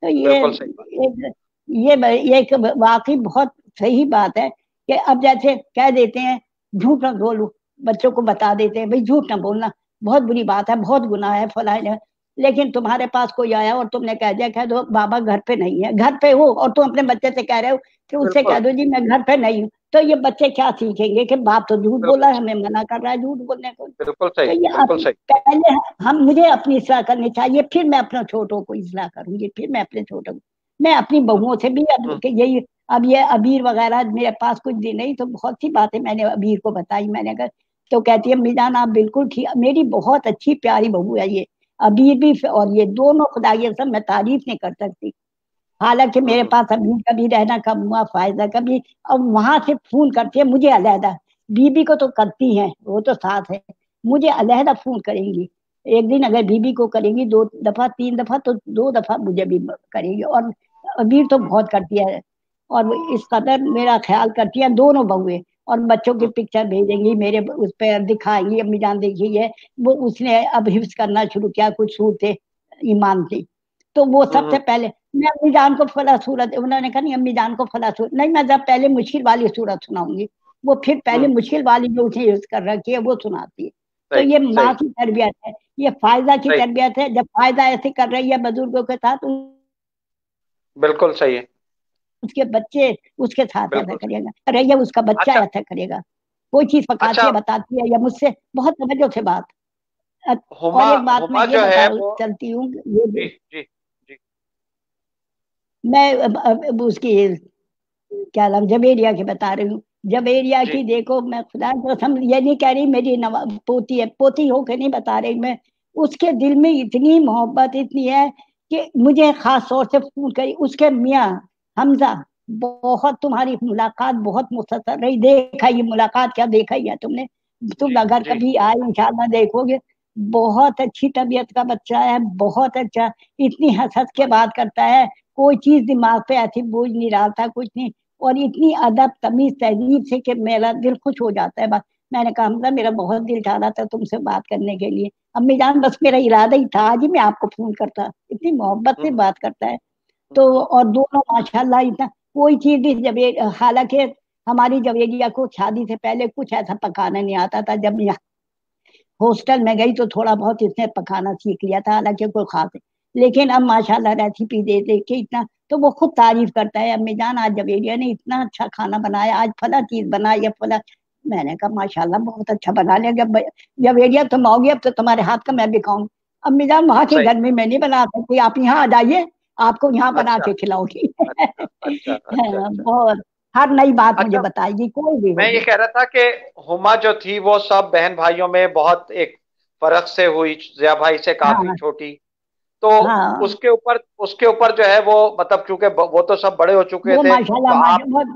तो बिल्कुल सही बात। एक ये एक वाकई बहुत सही बात है कि अब जैसे कह देते हैं झूठ ना बोलो, बच्चों को बता देते हैं भाई झूठ ना बोलना, बहुत बुरी बात है, बहुत गुनाह है फलाना है। लेकिन तुम्हारे पास कोई आया और तुमने कह दिया, कह दो बाबा घर पे नहीं है, घर पे हो, और तुम अपने बच्चे से कह रहे हो कि उससे बिल्कुल कह दो जी मैं घर पे नहीं हूँ, तो ये बच्चे क्या सीखेंगे कि बाप तो झूठ बोला बिल्कुल है, सही। हमें मना कर रहा है झूठ बोलने को। बिल्कुल तो सही। ये बिल्कुल सही। पहले हम, मुझे अपनी इस्लाह करनी चाहिए, फिर मैं अपने छोटों को इस्लाह करूंगी, फिर मैं अपने छोटों को, मैं अपनी हम्म बहुओं से भी अब हम्म यही अब ये अबीर वगैरह मेरे पास कुछ दिन नहीं, तो बहुत सी बातें मैंने अबीर को बताई। मैंने कहा, तो कहती है अम्मी जान आप बिल्कुल ठीक, मेरी बहुत अच्छी प्यारी बहू है ये अबीर भी, और ये दोनों, खुदा ये सब मैं तारीफ नहीं कर सकती। हालांकि मेरे पास अबीर का भी रहना कम हुआ, फायदा का भी। अब वहां से फोन करती है मुझे अलहदा, बीबी को तो करती हैं, वो तो साथ है, मुझे अलहदा फोन करेंगी। एक दिन अगर बीबी को करेंगी 2 दफा 3 दफा, तो 2 दफा मुझे भी करेंगी। और अबीर तो बहुत करती है, और वो इस कदर मेरा ख्याल करती है दोनों बहुएं। और बच्चों की पिक्चर भेजेंगी मेरे, उस पर दिखाएंगी, अम्मी जान देखी है। वो उसने अब हिफ्ज करना शुरू किया कुछ सूरतें ईमान की, तो वो सबसे पहले मैं अम्मी जान को फला सूरत, उन्होंने कहा नहीं अम्मी जान को फला सूरत नहीं, मैं जब पहले मुश्किल वाली सूरत सुनाऊंगी, वो फिर पहले मुश्किल वाली जो उसने यूज कर रखी है वो सुनाती है। तो सही ये माँ सही की तरबियत है, ये फायदा की सही, तरबियत है। जब फायदा ऐसे कर रही है बुजुर्गों के साथ, बिल्कुल सही है, उसके बच्चे उसके साथ ऐसा बिल्कुल सही। करेगा, अरे ये उसका बच्चा अच्छा ऐसा करेगा। कोई चीज पकाती अच्छा, है बताती है, या मुझसे बहुत तवज्जो से बात। हुमा और एक बात मैं हुमा ये जो है बता वो, चलती हूँ, ये जी जी जी मैं अब उसकी क्या नाम जवेरिया की बता रही हूँ। जवेरिया जी की देखो, मैं खुदा की कसम ये नहीं कह रही मेरी पोती है, पोती हो के नहीं बता रही मैं, उसके दिल में इतनी मोहब्बत इतनी है कि मुझे खास तौर से फोन करी उसके मियाँ हमजा, बहुत तुम्हारी मुलाकात बहुत मुख्तसर रही, देखा ये मुलाकात क्या देखा ही है तुमने, तुम जी अगर जी कभी आए इंशाल्लाह देखोगे। बहुत अच्छी तबीयत का बच्चा है, बहुत अच्छा, इतनी हंस हंस के बात करता है, कोई चीज दिमाग पे ऐसी बोझ नहीं रहा था, कुछ नहीं। और इतनी अदब तमीज तहजीब से कि मेरा दिल खुश हो जाता है। बस मैंने कहा हमजा मेरा बहुत दिल चाह रहा था तुमसे बात करने के लिए, अम्मी जान बस मेरा इरादा ही था आज ही मैं आपको फोन करता, इतनी मोहब्बत से बात करता है। तो और दोनों माशाल्लाह इतना, कोई चीज भी जब, हालांकि हमारी जवेरिया को शादी से पहले कुछ ऐसा पकाना नहीं आता था, जब यहाँ हॉस्टल में गई तो थोड़ा बहुत इसने पकाना सीख लिया था, हालांकि कोई खास नहीं। लेकिन अब माशाल्लाह रेसिपी दे दे के इतना, तो वो खुद तारीफ करता है, अम्मी जान आज जवेरिया ने इतना अच्छा खाना बनाया, आज फला चीज बनाई या फला। मैंने कहा माशाल्लाह बहुत अच्छा बना लिया, जब जवेरिया तुम आओगे अब तो तुम्हारे हाथ का मैं भी खाऊंगी। अम्मी जान वहां के सही, घर में मैं नहीं बना सकती, आप यहाँ आ जाइए, आपको यहाँ बना अच्छा के खिलाऊंगी। अच्छा अच्छा अच्छा अच्छा बहुत, हर नई बात मुझे अच्छा। बताएगी कोई भी मैं ये होगी। कह रहा था कि हुमा जो थी वो सब बहन भाइयों में बहुत एक फर्क से हुई, जिया भाई से काफी हाँ छोटी। तो हाँ, उसके ऊपर जो है वो, मतलब क्योंकि वो तो सब बड़े हो चुके वो थे, तो माशाल्लाह आप माशाल्लाह,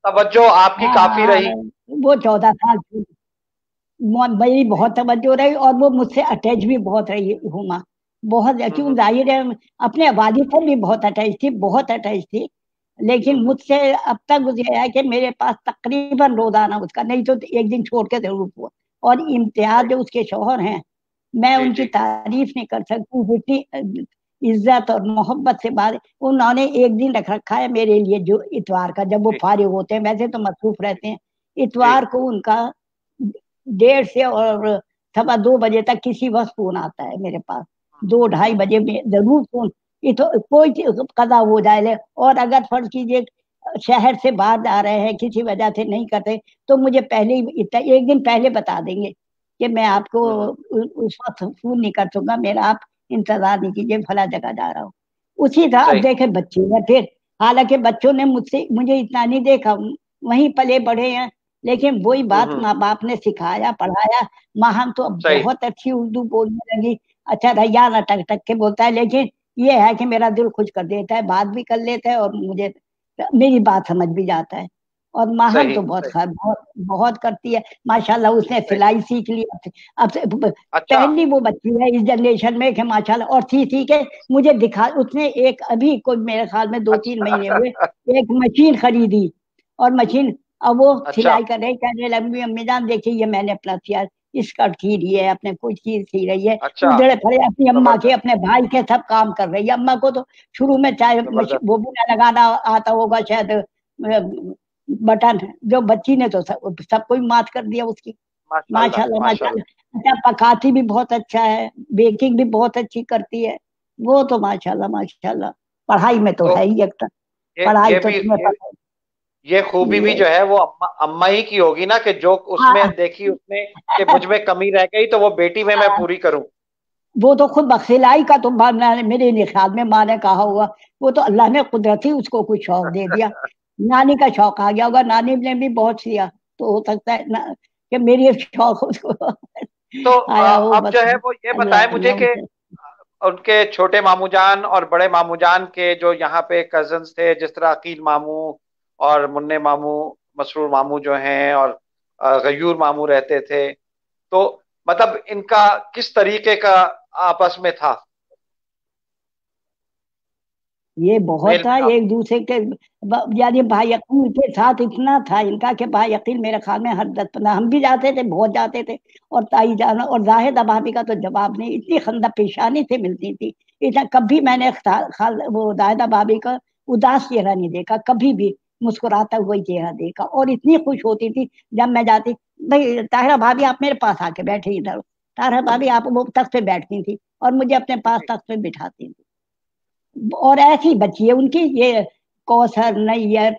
तवज्जो आपकी काफी हाँ रही। वो 14 साल की, मेरी बहुत तवज्जो रही, और वो मुझसे अटैच भी बहुत रही हुमा, बहुत, क्यों हम्म जाहिर है अपने वालिद से भी बहुत अटैच थी, बहुत अटैच थी। लेकिन हम्म मुझसे अब तक मुझे है कि मेरे पास तकरीबन रोजाना उसका, नहीं तो एक दिन छोड़ के जरूर हुआ। और इम्तियाज सही, जो उसके शौहर हैं, मैं जी उनकी जी तारीफ नहीं कर सकती, जितनी इज्जत और मोहब्बत से बात। उन्होंने एक दिन रख रखा है मेरे लिए, जो इतवार का, जब वो जी फारिग होते हैं, वैसे तो मसरूफ रहते हैं, जी इतवार को उनका 1:30 और 2:15 तक किसी वक्त फोन आता है मेरे पास, 2-2:30 बजे में जरूर फोन, कोई कदा हो जाए और अगर फर्ज कीजिए शहर से बाहर जा रहे हैं किसी वजह से नहीं करते, तो मुझे पहले ही एक दिन पहले बता देंगे कि मैं आपको हम्म उस वक्त फोन नहीं कर दूंगा, मेरा आप इंतजार नहीं कीजिए, फला जगह जा रहा हूँ। उसी तरह अब सही, देखे बच्चे हैं फिर, हालांकि बच्चों ने मुझे इतना नहीं देखा, वहीं पले बढ़े हैं, लेकिन वही बात हम्म, माँ बाप ने सिखाया पढ़ाया। माँ हम तो अब सही बहुत अच्छी उर्दू बोलने लगी, अच्छा रैया ना टक टक के बोलता है, लेकिन ये है कि मेरा दिल खुश कर देता है, बात भी कर लेता है, और मुझे मेरी बात समझ भी जाता है। और माहम सही तो बहुत सही खैर बहुत बहुत करती है माशाल्लाह, उसने सही। सिलाई सीख ली अब अच्छा, पहली वो बच्ची है इस जनरेशन में कि माशाल्लाह, और सी के मुझे दिखा, उसने एक अभी कोई मेरे ख्याल में 2-3 महीने अच्छा हुए एक मशीन खरीदी, और मशीन अब वो अच्छा सिलाई कर रही, कहने लगी अम्मी जान देखिए ये मैंने अपना सिया स्कर्ट सी रही है, अपने कुछ चीज सी रही है, अच्छा, उधड़े पड़े अपनी अम्मा के जबरदस्त, अपने भाई के सब काम कर रही है। अम्मा को तो शुरू में चाहे जबरदस्त, वो भी ना लगाना आता होगा शायद, बटन, जो बच्ची ने तो सब कोई मात कर दिया उसकी। माशाल्लाह माशाल्लाह माशाल्लाह। माशाल्लाह, अच्छा पकाती भी बहुत अच्छा है, बेकिंग भी बहुत अच्छी करती है, वो तो माशाल्लाह माशाल्लाह। पढ़ाई में तो तो है ही एक, ये पढ़ाई ये तो भी तुम्हें ये, पता ये खूबी है भी ये। जो है वो अम्मा अम्मा ही की होगी ना, कि जो उसमें हाँ देखी उसने कि मुझ में कमी रह गई तो वो बेटी में मैं हाँ, पूरी करूं। वो तो खुद बखिलाई का तो मेरे ख्याल में माँ ने कहा होगा, वो तो अल्लाह ने कुदरती उसको कुछ शौक दे दिया। नानी का शौक आ गया होगा, नानी ने भी बहुत सिया, तो हो सकता है ना कि मेरी एक शौक उसको तो आया हो, अब बस जो है वो ये बताएं अल्लाह मुझे ने कि उसे। उनके छोटे मामू जान और बड़े मामू जान के जो यहाँ पे कजन्स थे, जिस तरह अकील मामू और मुन्ने मामू, मसरूर मामू जो हैं, और गयूर मामू रहते थे, तो मतलब इनका किस तरीके का आपस में था ये बहुत मेल था मिलाप? एक दूसरे के यानी भाई अकील के साथ इतना था इनका कि भाई अकील मेरे ख्याल में हर 10-15 हम भी जाते थे, बहुत जाते थे। और ताई जाना और जाहिदा भाभी का तो जवाब नहीं, इतनी खंदा पेशानी से मिलती थी। इतना कभी मैंने वो जाहिदा भाभी का उदास चेहरा नहीं देखा कभी भी, मुस्कुराता हुआ ही चेहरा देखा। और इतनी खुश होती थी जब मैं जाती, भाई ताहिरा भाभी आप मेरे पास आके बैठे इधर, ताहिरा भाभी आप वो तख्त पे बैठती थी और मुझे अपने पास जी। तख्त पे बिठाती थी। और ऐसी बच्ची है उनकी ये कौसर, नैयर,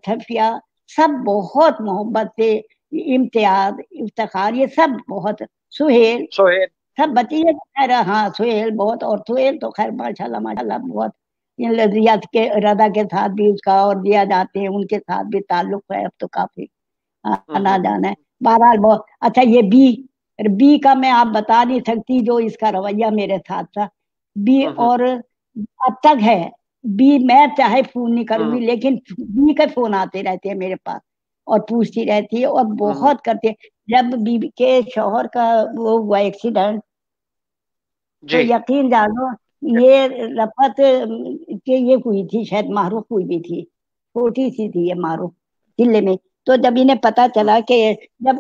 सफिया, सब बहुत मोहब्बत से, इम्तियाज, इफ्तिखार, ये सब बहुत, सुहेल, सोहेल। सब बच्ची है खैर। हाँ सुहेल बहुत, और सुहेल तो खैर माशाल्लाह माशाल्लाह बहुत। इन रियाज के रदा के साथ भी उसका और दिया जाते हैं, उनके साथ भी ताल्लुक है अब तो काफी आना हम्म। जाना है। बहरहाल बहुत अच्छा। ये बी, बी का मैं आप बता नहीं सकती जो इसका रवैया मेरे साथ था। बी हम्म। और अब तक है। बी मैं चाहे फोन नहीं करूंगी हम्म। लेकिन बी के फोन आते रहते हैं मेरे पास, और पूछती रहती है और हम्म। बहुत करती है। जब बीबी के शौहर का वो हुआ एक्सीडेंट, तो जी। यकीन जानो ये रफत के ये हुई थी, शायद मारूफ हुई भी थी, छोटी सी थी ये मारूफ जिले में। तो जब इन्हें पता हम्म। चला कि जब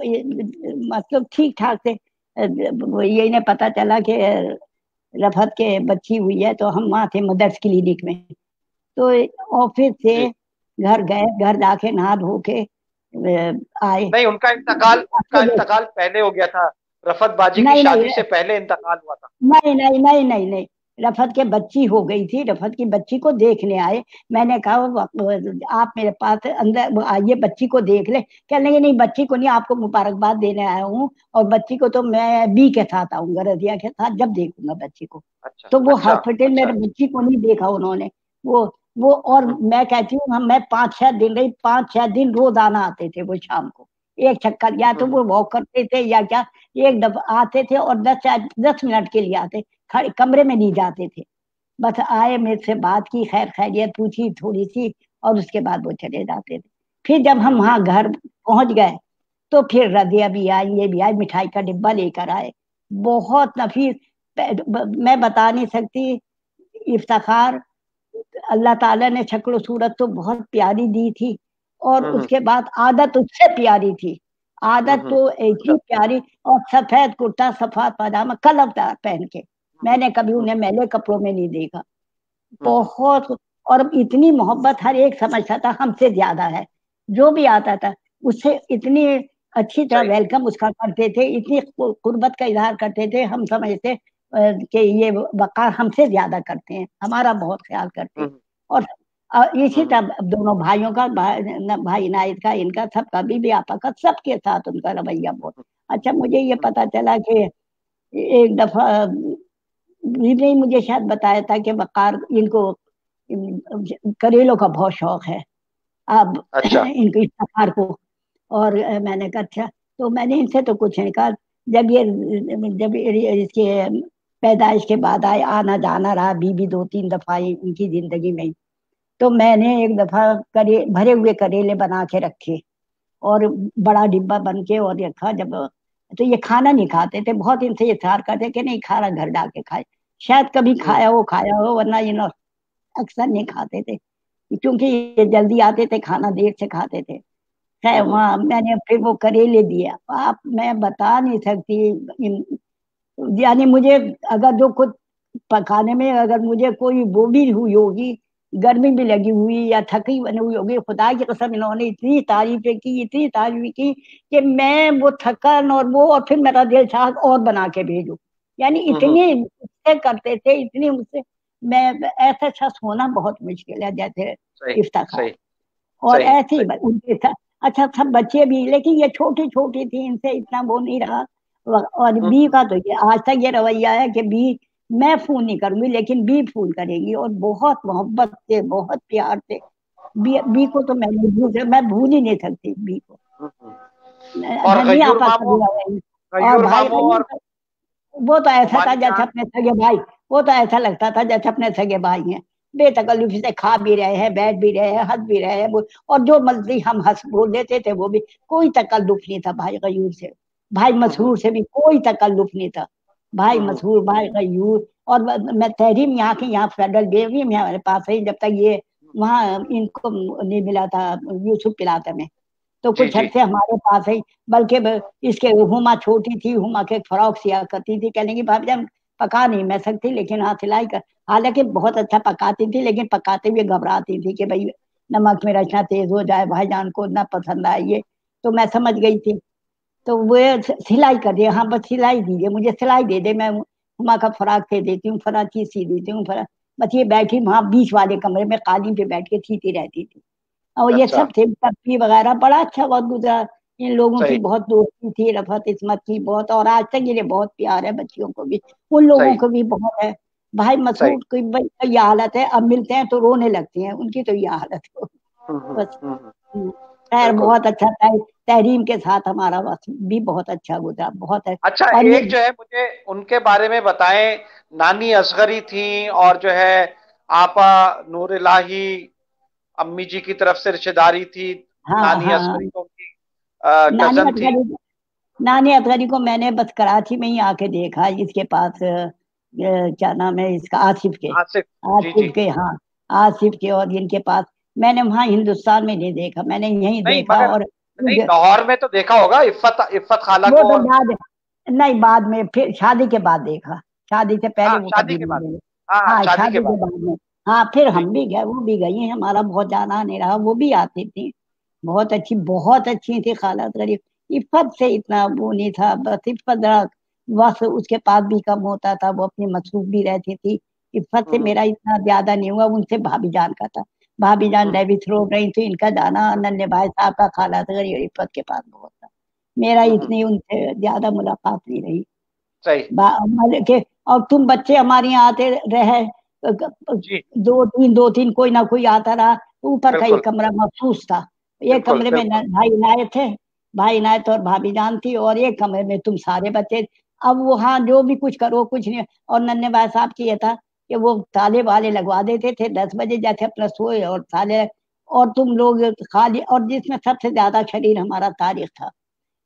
मतलब ठीक ठाक से ये इन्हें पता चला कि रफत के बच्ची हुई है, तो हम वहां थे मदर्स क्लिनिक में। तो ऑफिस से जी। घर गए, घर जाके नहा धो के आए। नहीं, उनका इंतकाल पहले हो गया था। रफत बाजी की नहीं शादी नहीं से पहले इंतकाल हुआ था। नहीं नहीं नहीं नहीं नहीं, रफत के बच्ची हो गई थी, रफत की बच्ची को देखने आए। मैंने कहा आप मेरे पास अंदर आइए, बच्ची को देख ले। कहने लगे नहीं बच्ची को नहीं, आपको मुबारकबाद देने आया हूँ, और बच्ची को तो मैं बी के साथ आऊंगा, रजिया के साथ जब देखूंगा बच्ची को। अच्छा तो वो अच्छा हॉस्पिटल में अच्छा। बच्ची को नहीं देखा उन्होंने। वो वो और हम्म। मैं कहती हूँ हम, मैं 5-6 दिन रही, 5-6 दिन रोज आना आते थे वो शाम को। एक चक्कर या तो हम्म। वो वॉक करते थे या क्या, एक दफा आते थे और 10 मिनट के लिए आते, कमरे में नहीं जाते थे। बस आए, मेरे से बात की, खैर खैरियत पूछी थोड़ी सी, और उसके बाद वो चले जाते थे। फिर जब हम हम्म। वहां घर पहुंच गए, तो फिर रदिया भी आई, ये भी आई, मिठाई का डिब्बा लेकर आए, बहुत नफीस। मैं बता नहीं सकती, इफ्तार, अल्लाह ताला ने शक्ल सूरत तो बहुत प्यारी दी थी, और हम्म। उसके बाद आदत उससे प्यारी थी। आदत हम्म। तो अच्छा। ऐसी प्यारी, और सफेद कुर्ता सफेद पजामा कलरदार पहन के, हम्म। मैंने कभी हम्म। उन्हें मैले कपड़ों में नहीं देखा। हम्म। बहुत, और इतनी मोहब्बत हर एक समझता था हमसे ज्यादा है, जो भी आता था उससे इतनी अच्छी तरह सही। वेलकम उसका करते थे, इतनी कुर्बत का इजहार करते थे। हम समझते कि ये वक़ार हमसे ज्यादा करते हैं, हमारा बहुत ख्याल करते हैं। हम्म। और इसी हम्म। तरह दोनों भाइयों का, भाई नाइद का, इनका सबका, बीबी आपा का, सबके साथ उनका रवैया बहुत अच्छा। मुझे ये हम्म। पता चला कि एक दफा ने मुझे शायद बताया था कि वक़ार इनको करेलों का बहुत शौक है अब अच्छा। इनको, इफ्तार को। और मैंने कहा अच्छा, तो मैंने इनसे तो कुछ नहीं कहा। इसके पैदाइश के बाद आए, आना जाना रहा, बीबी 2-3 दफा इनकी जिंदगी में। तो मैंने एक दफा भरे हुए करेले बना के रखे, और बड़ा डिब्बा बन के और रखा। जब तो ये खाना नहीं खाते थे, बहुत इनसे इत्हार करते कि नहीं खाना घर डाके खाए। शायद कभी हम्म। खाया हो, वरना ये अक्सर नहीं खाते थे, क्योंकि ये जल्दी आते थे, खाना देर से खाते थे। खैर हम्म। वहाँ मैंने फिर वो करेले दिया, आप मैं बता नहीं सकती। यानी मुझे अगर जो कुछ पकाने में अगर मुझे कोई वो भी हुई होगी, गर्मी भी लगी हुई या थकी बनी हुई होगी, खुदा की कसम इन्होंने इतनी तारीफें की, इतनी तारीफ की कि मैं वो थकन और वो, और फिर मेरा दिल चाह और बना के भेजूं। यानी हम्म। इतनी मुझसे करते थे, इतनी मुझसे। मैं ऐसा शख्स होना बहुत मुश्किल है जैसे सही इफ्तार। सही और सही ऐसे ही सही। उनके साथ अच्छा, सब बच्चे भी, लेकिन ये छोटी छोटी थी, इनसे इतना वो नहीं रहा। और बी हम्म। का तो ये आज तक ये रवैया है कि बी, मैं फोन नहीं करूंगी लेकिन बी फोन करेगी, और बहुत मोहब्बत से, बहुत प्यार से। बी को तो मैं भूल ही नहीं सकती बी को। और नहीं गयूर आपा मामू, कभी आए। और गयूर भाई मामू और वो तो ऐसा था हुमायूं जैसे जान। अपने सगे भाई। वो तो ऐसा लगता था जैसे अपने सगे भाई हैं। बेतकल्लुफी से खा भी रहे हैं, बैठ भी रहे हैं, हंस भी रहे हैं और जो मर्जी हम हंस बोल देते थे वो भी। कोई तकल्लुफ नहीं था भाई गयूर से। भाई मसरूर से भी कोई तकल्लुफ नहीं था। भाई मसरूर, भाई गयूर। और मैं तहरीम यहाँ की, यहाँ फेडरल बेगम है हमारे पास है, जब तक ये वहाँ इनको नहीं मिला था, यूसुफ पिलाते में। तो जी कुछ जी। अरसे हमारे पास ही। बल्कि इसके हुमा छोटी थी, हुमा के फ्रॉक सिया करती थी, कहने की भाभी जान पका नहीं मैं सकती लेकिन हाँ सिलाई कर। हालांकि बहुत अच्छा पकाती थी, लेकिन पकाते हुए घबराती थी कि भाई नमक मेरा इतना तेज हो जाए, भाईजान को ना पसंद आए ये। तो मैं समझ गई थी। तो वो सिलाई कर दिया, हाँ बस सिलाई दीजिए, मुझे सिलाई दे दे, मैं हुमा का फ्रॉक दे देती हूँ, फराची सी देती हूँ फरा। बस ये बैठी वहां बीच वाले कमरे में कालीन पे बैठ के सीती रहती थी। और ये अच्छा। सब थे टप्पी वगैरह, बड़ा अच्छा वक्त गुजरा। इन लोगों की सही बहुत दोस्ती थी, रफत इस्मत की बहुत, और आज तक ये बहुत प्यार है बच्चियों को भी, उन लोगों सही को भी बहुत है। भाई सही। मसरूर की भाई ये हालत है, अब मिलते हैं तो रोने लगती हैं, उनकी तो ये हालत है बस। खैर बिल्कुल। बहुत अच्छा था। तहरीम के साथ हमारा वक्त भी बहुत अच्छा गुजरा, बहुत है। अच्छा, और ये एक जो है मुझे उनके बारे में बताएं। नानी असगरी थी, और जो है आपा नूर इलाही, अम्मी जी की तरफ से रिश्तेदारी थी। हाँ नानी हाँ। असगरी तो उनकी नानी कजन थी। असगरी, नानी असगरी को मैंने बस कराची में ही आके देखा, इसके पास क्या नाम है इसका, आसिफ के। आसिफ। जी जी। आसिफ के, हाँ। आसिफ के और इनके पास। मैंने वहां हिंदुस्तान में नहीं देखा, मैंने यहीं नहीं देखा। मगर, और नहीं लाहौर में तो देखा होगा इफ्फत, इफ्फत खाला वो को। तो और बाद, नहीं बाद में, फिर शादी के बाद देखा। शादी से पहले हाँ वो शादी कभी के नहीं बाद। गए। हाँ हाँ, हाँ शादी के शादी के बाद। बाद में। हाँ फिर जी। हम भी गए, वो भी गई हैं, हमारा बहुत जाना नहीं रहा, वो भी आती थी। बहुत अच्छी थी खाला गरीब। इफ्फत से इतना वो नहीं था, बस इफ्फत जरा वक्त उसके पास भी कम होता था, वो अपनी मसरूफ भी रहती थी। इफ्फत से हम्म मेरा इतना ज्यादा नहीं हुआ, उनसे भाभी जान का था। भाभी जान हम्म डेविस रोड रही थी, इनका जाना नन्हे भाई साहब का खाला गरीब इफ्फत के पास बहुत था। मेरा हम्म। इतनी उनसे ज्यादा मुलाकात नहीं रही। सही। मतलब के। और तुम बच्चे हमारे यहाँ आते रहे, जी। दो तीन कोई ना कोई आता रहा। ऊपर का एक बिल्कुल कमरा मखसूस था। एक बिल्कुल कमरे में बिल्कुल। भाई इनायत थे। भाई इनायत और भाभी जान थी, और एक कमरे में तुम सारे बच्चे। अब वहाँ जो भी कुछ करो कुछ नहीं। और नन्हे भाई साहब की ये था कि वो ताले वाले लगवा देते थे, 10 बजे जाके अपना सोए और ताले। और तुम लोग खाली, और जिसमें सबसे ज्यादा शरीर हमारा तारिक था।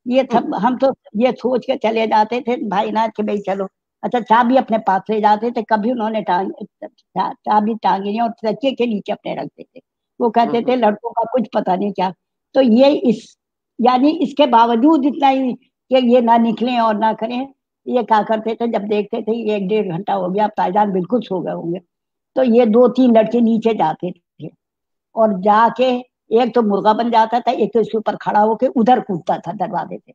ये सब हम तो ये सोच के चले जाते थे भाई ना कि भाई चलो। अच्छा चाबी अपने पास ले जाते थे, कभी उन्होंने चाबी टांगी नहीं, और तकिए के नीचे अपने रखते थे। वो कहते थे हम्म। लड़कों का कुछ पता नहीं क्या। तो ये इस, यानी इसके बावजूद इतना ही कि ये ना निकले और ना करें। ये क्या करते थे, जब देखते थे ये 1 डेढ़ घंटा हो गया, अब ताईजान बिल्कुल सो गए होंगे, तो ये दो तीन लड़के नीचे जाते थे। और जाके एक तो मुर्गा बन जाता था, एक तो इसके ऊपर खड़ा होके उधर कूदता था दरवाजे से।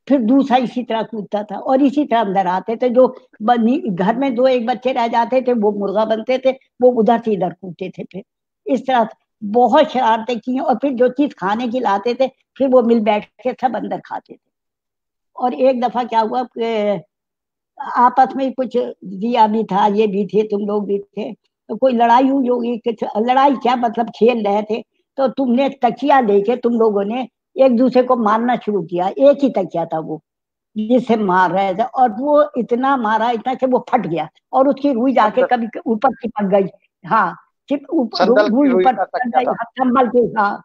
फिर दूसरा इसी तरह कूदता था, और इसी तरह अंदर आते थे। जो घर में दो एक बच्चे रह जाते थे वो मुर्गा बनते थे, वो उधर से इधर कूदते थे। फिर इस तरह बहुत शरारतें की हैं, और फिर जो चीज खाने की लाते थे फिर वो मिल बैठ के सब अंदर खाते थे। और एक दफा क्या हुआ कि आपस में कुछ दिया भी था, ये भी थे, तुम लोग भी थे, तो कोई लड़ाई हुई होगी, कुछ लड़ाई क्या मतलब खेल रहे थे। तो तुमने तकिया लेके तुम लोगों ने एक दूसरे को मारना शुरू किया, एक ही तकिया था वो जिसे मार रहे थे, और वो इतना मारा, इतना कि वो फट गया, और उसकी रुई जाके संदल, कभी ऊपर चिपक गई। हाँ, चिप ऊपर संदल की रुई रुई ऊपर का चिपक तकिया गई, था। हाँ, संभल के, हाँ।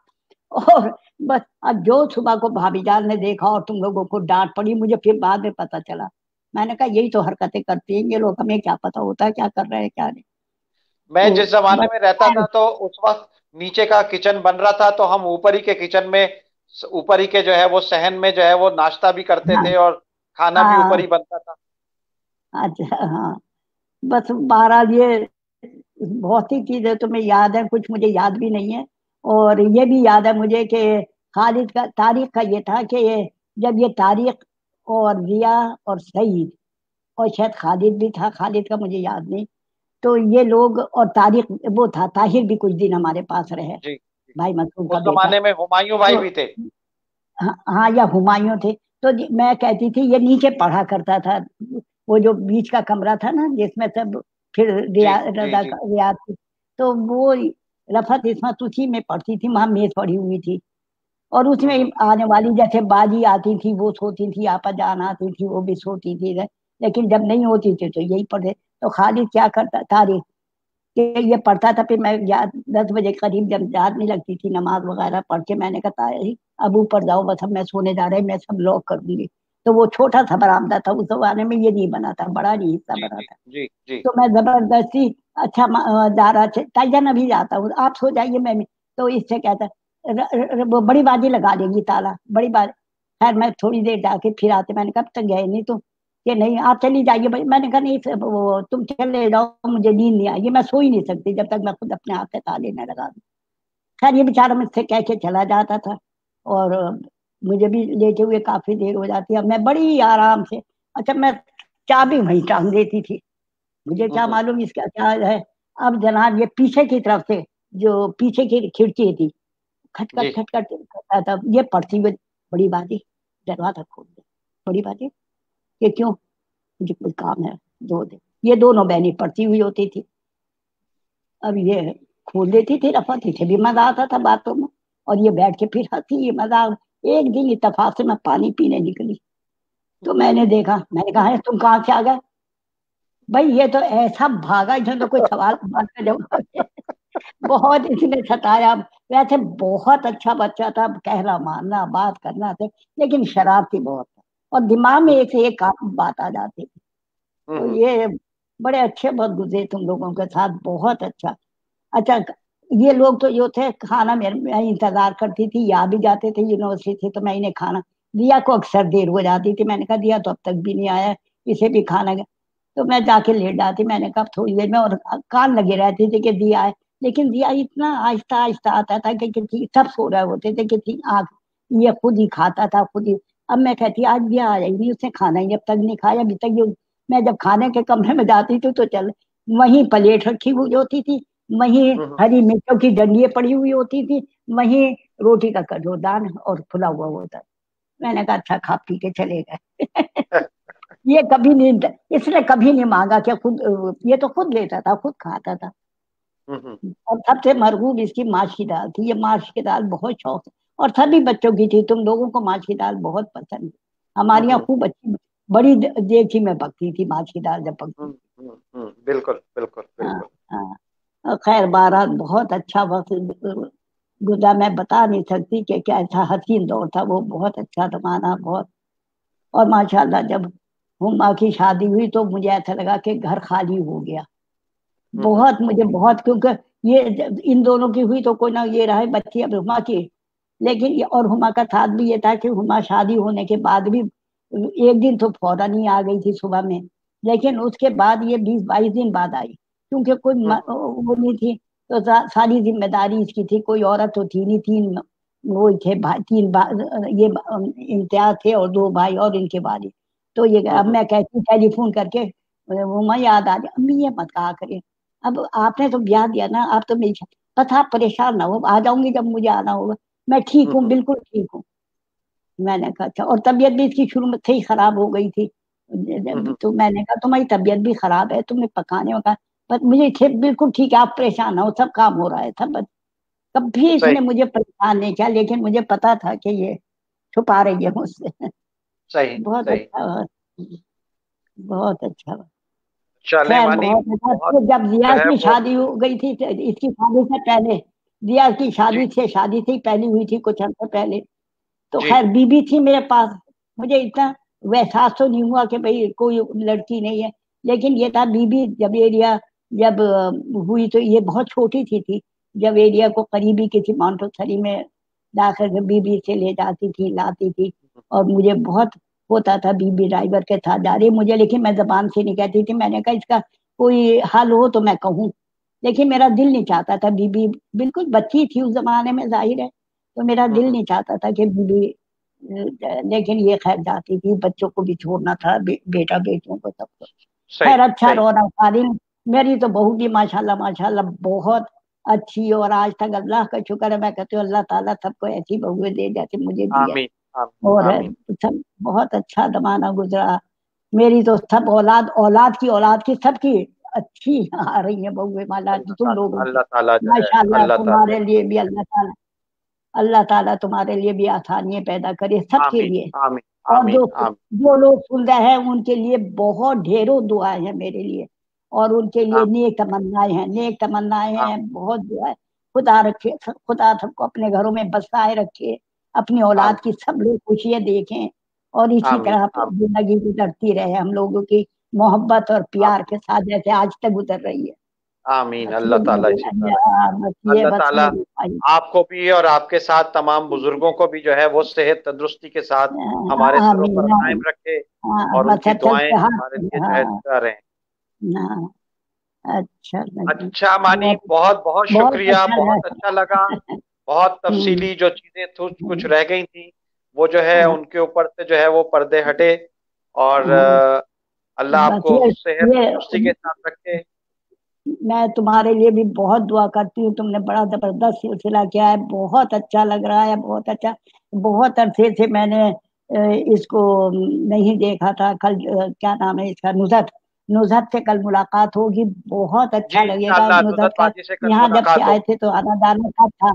और बस अब जो सुबह को भाभी जान ने देखा और तुम लोगों को डांट पड़ी, मुझे फिर बाद में पता चला। मैंने कहा यही तो हरकतें करती हैं ये लोग, हमें क्या पता होता है क्या कर रहे हैं क्या नहीं। मैं तो जिस जमाने बस में रहता था तो उस वक्त नीचे का किचन बन रहा था, तो हम ऊपर ही के किचन में, ऊपर ही के जो है वो सहन में जो है वो नाश्ता भी करते हाँ थे, और खाना भी ऊपर हाँ। ही बनता था। अच्छा हाँ। बस बहरहाल ये बहुत सी चीजें तुम्हें याद है, कुछ मुझे याद भी नहीं है। और ये भी याद है मुझे कि खालिद का तारीख का ये था कि जब ये तारीख और रिया और सईद, और शायद खालिद भी था, खालिद का मुझे याद नहीं। तो ये लोग, और तारिक वो था, ताहिर भी कुछ दिन हमारे पास रहे, जी जी। भाई मखदूम का उस बेटा। जमाने में हुमायूं भाई तो भी थे। हाँ हाँ, या हुमायूं थे। तो मैं कहती थी ये नीचे पढ़ा करता था, वो जो बीच का कमरा था ना जिसमें सब, फिर जी रिया जी रजा जी। रियाज थी। तो वो रफत इसमत उसी में पढ़ती थी, वहां मेज पड़ी हुई थी, और उसमें हम्म, आने वाली जैसे बाजी आती थी वो सोती थी, आपा जान आती थी वो भी सोती थी। लेकिन जब नहीं होती थी तो यही पढ़े। तो खालिद क्या करता तारीख कि ये पढ़ता था, फिर मैं 10 बजे करीब जब जाने लगती थी नमाज वगैरह पढ़ के, मैंने कहा तारी अब ऊपर जाओ, बस अब मैं सोने जा रहे, मैं सब लॉक कर दूंगी। तो वो छोटा सा बरामदा था, उस जमाने में ये नहीं बना था, बड़ा नहीं हिस्सा जी बना जी था। जी जी। तो मैं जबरदस्ती, अच्छा जा रहा ताईजान अभी जाता हूँ, आप सो जाइए, मैं भी। तो इससे कहता वो बड़ी बाजी लगा देगी ताला, बड़ी बात। खैर मैं थोड़ी देर जाके फिर आते, मैंने कब तक गए नहीं तुम, कि नहीं आप चली जाइए भाई। मैंने कहा नहीं वो तुम चले जाओ, मुझे नींद नहीं आएगी, मैं सो ही नहीं सकती जब तक मैं खुद अपने हाथ से ताले न लगा दूं। खैर ये बेचारा मुझसे कह के चला जाता था, और मुझे भी लेटे हुए काफी देर हो जाती है। अब मैं बड़ी आराम से, अच्छा मैं चाबी वहीं टांग देती थी, मुझे क्या हम्म, मालूम इसका क्या है। अब जनाब ये पीछे की तरफ से, जो पीछे की खिड़की थी, खटखट जी। खटखट करता था, ये पड़ती हुई, बड़ी बाजी दरवाजा खोल दे, बड़ी बाजी, ये क्यों, मुझे कोई काम है, दो दे। ये दोनों बहनें पड़ती हुई होती थी। अब ये खोल देती थी, रफा थी भी मजा आता था बातों में, और ये बैठ के फिर हंसी, ये मजाक। एक दिन इत्तेफाक से मैं पानी पीने निकली, तो मैंने देखा, मैंने कहा "है, तुम कहाँ से आ गए"। भाई ये तो ऐसा भागा, इसने तो कोई सवाल बात का जवाब है। बहुत इसने सताया। वैसे बहुत अच्छा बच्चा था, कहना मानना बात करना थे, लेकिन शरारती बहुत था, और दिमाग में एक से एक बात आ जाती थी। तो हम्म, ये बड़े अच्छे वक्त गुजरे तुम लोगों के साथ, बहुत अच्छा। अच्छा, ये लोग तो जो थे खाना मेरे मैं इंतजार करती थी, या भी जाते थे यूनिवर्सिटी तो मैं इन्हें खाना, दिया को अक्सर देर हो जाती थी, मैंने कहा दिया तो अब तक भी नहीं आया, इसे भी खाना। तो मैं जाके लेट जाती, मैंने कहा थोड़ी देर में, और कान लगे रहती थी कि दिया है। लेकिन दिया इतना आहिस्ता आहिस्ता आता था कि किसी सब सो रहे होते थे, किसी आग, ये खुद ही खाता था खुद ही। अब मैं कहती आज दिया आ जाएगी, उसने खाना ही अब तक नहीं खाया अभी तक ये। मैं जब खाने के कमरे में जाती थी तो चल, वहीं प्लेट रखी हुई होती थी, वहीं हम्म, हरी मिर्चों की डंडियां पड़ी हुई होती थी, वहीं रोटी का कटोरदान और खुला हुआ होता। मैंने कहा अच्छा खा पी के चले गए। ये कभी नहीं, इसने कभी नहीं मांगा कि खुद, ये तो खुद लेता था खुद खाता था। हम्म, और सबसे मरगूब इसकी माश की दाल थी, ये माश की दाल बहुत शौक से, और सभी बच्चों की थी, तुम लोगों को माश की दाल बहुत पसंद है। हमारे यहाँ हम्म, खूब अच्छी बड़ी देगची में पकती थी माश की दाल जब पकती थी। बिल्कुल बिल्कुल हाँ बिल्कुल। हाँ। और खैर बारह बहुत अच्छा वक्त गुजरा, मैं बता नहीं सकती कि क्या अच्छा हसीन दौर था वो, बहुत अच्छा जमाना बहुत। और माशाल्लाह जब हुमा की शादी हुई तो मुझे ऐसा लगा कि घर खाली हो गया, हम्म, बहुत मुझे बहुत, क्योंकि ये इन दोनों की हुई तो कोई ना, ये रहे बच्ची अब हुमा की। लेकिन ये और हुमा का साथ भी ये था कि हुमा शादी होने के बाद भी एक दिन तो फौरन ही आ गई थी सुबह में, लेकिन उसके बाद ये 20-22 दिन बाद आई, क्योंकि कोई हम्म, वो नहीं थी। तो सारी जिम्मेदारी इसकी थी, कोई औरत तो थी नहीं, तीन वो थे भाई, तीन ये इम्तियाज थे और दो भाई और इनके वालिद। तो ये अब हम्म, मैं कहती टेलीफोन करके, हुमा याद आ गया, अम्मी ये मत कहा करें, अब आपने तो ब्याह दिया ना, आप तो मेरी, बस आप परेशान ना हो, आ जाऊंगी जब मुझे आना होगा, मैं ठीक हूँ हम्म, बिल्कुल ठीक हूँ। मैंने कहा अच्छा, और तबीयत भी इसकी शुरू में से ही खराब हो गई थी। हम्म, तो मैंने कहा तुम्हारी तबीयत भी खराब है, तुमने पकाने वका, बस मुझे बिल्कुल ठीक है, आप परेशान ना हो, सब काम हो रहा है था बस। कभी सही इसने मुझे परेशान नहीं किया, लेकिन मुझे पता था कि ये छुपा रही है मुझसे। सही बहुत सही। अच्छा हुआ, बहुत अच्छा हुआ। चले खैर मानी बहुत अच्छा। बहुत तो जब जो जिया है की वो। शादी हो गई थी, तो इसकी शादी से पहले, जिया की जी शादी से पहले हुई थी कुछ अर्से पहले। तो जी। खैर बीबी थी मेरे पास, मुझे इतना एहसास तो नहीं हुआ कि भाई कोई लड़की नहीं है। लेकिन ये था बीबी जब एरिया, जब हुई तो ये बहुत छोटी थी। जब एरिया को करीबी किसी माउंटेसरी में जाकर के बीबी से ले जाती थी लाती थी, और मुझे बहुत होता था बीबी ड्राइवर के साथ जा रही मुझे, लेकिन मैं जबान से नहीं कहती थी। मैंने कहा इसका कोई हल हो तो मैं कहूँ, लेकिन मेरा दिल नहीं चाहता था बीबी, बिल्कुल बच्ची थी उस जमाने में जाहिर है, तो मेरा दिल हम्म, नहीं चाहता था कि बीबी, लेकिन ये खैर जाती थी, बच्चों को भी छोड़ना था, बेटा बेटियों को सबको। सही खैर अच्छा सही। रौनक सारी। मेरी तो बहू भी माशाल्लाह माशाल्लाह बहुत अच्छी, और आज तक अल्लाह का शुक्र है, मैं कहती हूँ अल्लाह ताला सबको ऐसी बहुएं दे जैसे मुझे दी है। आमीन और आमीन आमीन। सब बहुत अच्छा जमाना गुजरा। मेरी तो सब औलाद औलाद की सबकी अच्छी आ रही है बहुएं माला तुम लोगों की, अल्लाह ताला जो है, माशाल्लाह। अल्लाह ताला। तुम्हारे लिए भी अल्लाह ताला तुम्हारे लिए भी आसानियां पैदा करे सबके आमीन लिए। आमीन और आमीन आमीन जो लोग सुन रहे हैं उनके लिए बहुत ढेरों दुआएं हैं मेरे लिए, और उनके लिए आमीन नेक तमन्नाएं हैं, बहुत दुआ है। खुदा रखे, खुदा सबको अपने घरों में बसाए रखे, अपनी औलाद आमीन की सब लोग खुशियां देखें, और इसी आमीन तरह आमीन जिंदगी गुजरती रहे हम लोगों की मोहब्बत और प्यार आमीन के साथ, जैसे आज तक गुजर रही है। आमीन। बस अल्लाह ये ताला मेरे इसी तरह, बस ये अल्लाह बस ताला मेरी ख्वाहिश आपको भी और आपके साथ तमाम बुजुर्गों को भी जो है वो सेहत तंदुरुस्ती के साथ है। हमारे सरों आमीन पर कायम आमीन। रखे, हाँ और बस उनकी दुआएं चलते हमारे हाथ। लिए जो है हाँ दुआ रहें। हाँ, अच्छा लगी, अच्छा मानी, बहुत बहुत बहुत बहुत शुक्रिया, अच्छा बहुत अच्छा लगा। लगा। बहुत हम्म, तफसीली जो चीजें कुछ हम्म, रह गई थी, वो जो है हाँ उनके ऊपर से जो है वो पर्दे हटे। और हाँ, अल्लाह बस आपको सेहत ये तंदुरुस्ती के साथ रखे। मैं तुम्हारे लिए भी बहुत दुआ करती हूँ। तुमने बड़ा जबरदस्त सिलसिला किया है, बहुत अच्छा लग रहा है, बहुत अच्छा। बहुत अरसे से मैंने इसको नहीं देखा था। कल क्या नाम है इसका, नुजत, नुजत से कल मुलाकात होगी, बहुत जी अच्छा लगेगा इंशाल्लाह नुजत नुसरत का। बाजी से कल यहाँ जब से मुलाकात आए होगी। थे तो आना जाना कब था।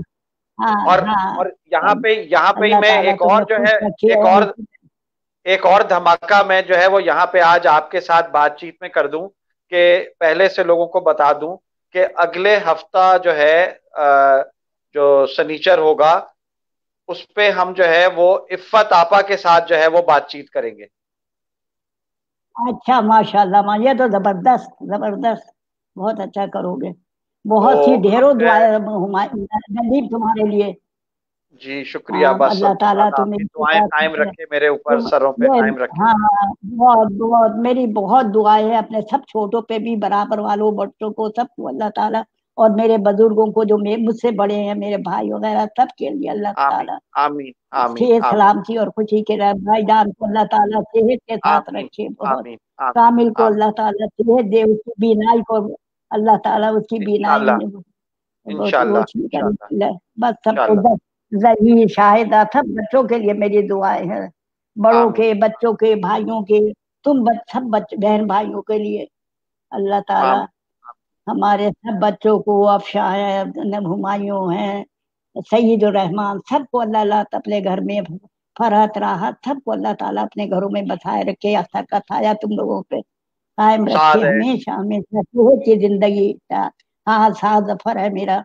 हाँ और हाँ। और यहाँ पे ही अल्लाह मैं ताला एक तुम्हें और जो खुश है, रखे एक और और एक और धमाका मैं जो है वो यहाँ पे आज आपके साथ बातचीत में कर दूं, कि पहले से लोगों को बता दूं कि अगले हफ्ता जो है जो सनीचर होगा, उस पे हम जो है वो इफ्फत आपा के साथ जो है वो बातचीत करेंगे। अच्छा माशाल्लाह ये तो जबरदस्त जबरदस्त, बहुत अच्छा करोगे। बहुत सी तो हम ढेरों जो है, दुआएं नजीब तुम्हारे लिए। जी शुक्रिया, हाँ बस अल्लाह अल्लाह ताला ताला तुम्हें आपकी इसी दुआएं तरह कायम खुश रखे, मेरे ऊपर तुम सरों पे ये कायम रखे। हाँ बहुत बहुत मेरी बहुत दुआएं है अपने सब छोटों पे भी, बराबर वालों बच्चों को सबको अल्लाह ताला, और मेरे बुजुर्गों को जो मुझसे बड़े हैं, मेरे भाई वगैरह सबके लिए अल्लाह आमीन ताला आमीन आमीन सेहत आमीन सलामती और खुशी के रहे। भाईजान को अल्लाह ताला सेहत के साथ आमीन रखे, बहुत आमीन आमीन कामिल को आमीन। अल्लाह ताला सेहत दे, उसकी बीनाई को अल्लाह ताला उसकी बीनाई इंशाल्लाह इंशाल्लाह रोशनी इंशाल्लाह करे। बस सबको इंशाल्लाह। जही शाहिदा सब बच्चों के लिए मेरी दुआएं हैं, बड़ों आमीन के, बच्चों के, भाइयों के, तुम सब बहन भाइयों के लिए अल्लाह ताला आमीन हमारे सब बच्चों को, अफशा है, हुमायूं है, सईद रहमान, सबको अल्लाह अल्लाह अपने घर में फरहत राहत सबको अल्लाह ताला अपने घरों में बसाए रखे। अच्छा का साया तुम लोगों पे कायम रखे साद है। हमेशा हमेशा, सेहत की जिंदगी। हाँ साथ जफर है मेरा,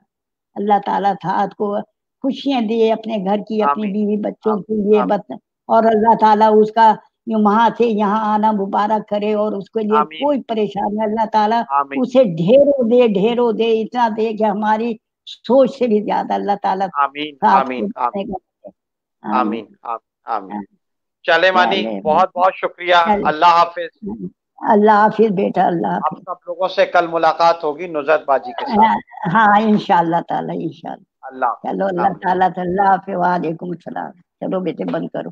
अल्लाह ताला साथ को खुशियां दिए अपने घर की, अपनी आमीन बीवी बच्चों के आमीन लिए आमीन बस। और अल्लाह ताला उसका वहां से यहाँ आना मुबारक करे, और उसके लिए आमीन कोई परेशानी अल्लाह ताला आमीन उसे ढेरों दे, इतना दे कि हमारी सोच से भी ज्यादा अल्लाह ताला आमीन साथ को आमीन अपने आमीन घर। आमीन। आमीन आमीन आमीन। चले मानी, चले बहुत बहुत शुक्रिया। चले, अल्लाह हाफिज। अल्लाह हाफिज बेटा, अल्लाह आप हाफिज। सब लोगों से कल मुलाकात होगी नुजरत बाजी के साथ। हाँ इंशाल्लाह ताला इंशाल्लाह। अल्लाह हाफिज, चलो अस्सलाम अल्लाह वालेकुम। ताला, अल्लाह हाफिज, वालेकुम सलाम। चलो बेटे बंद करो।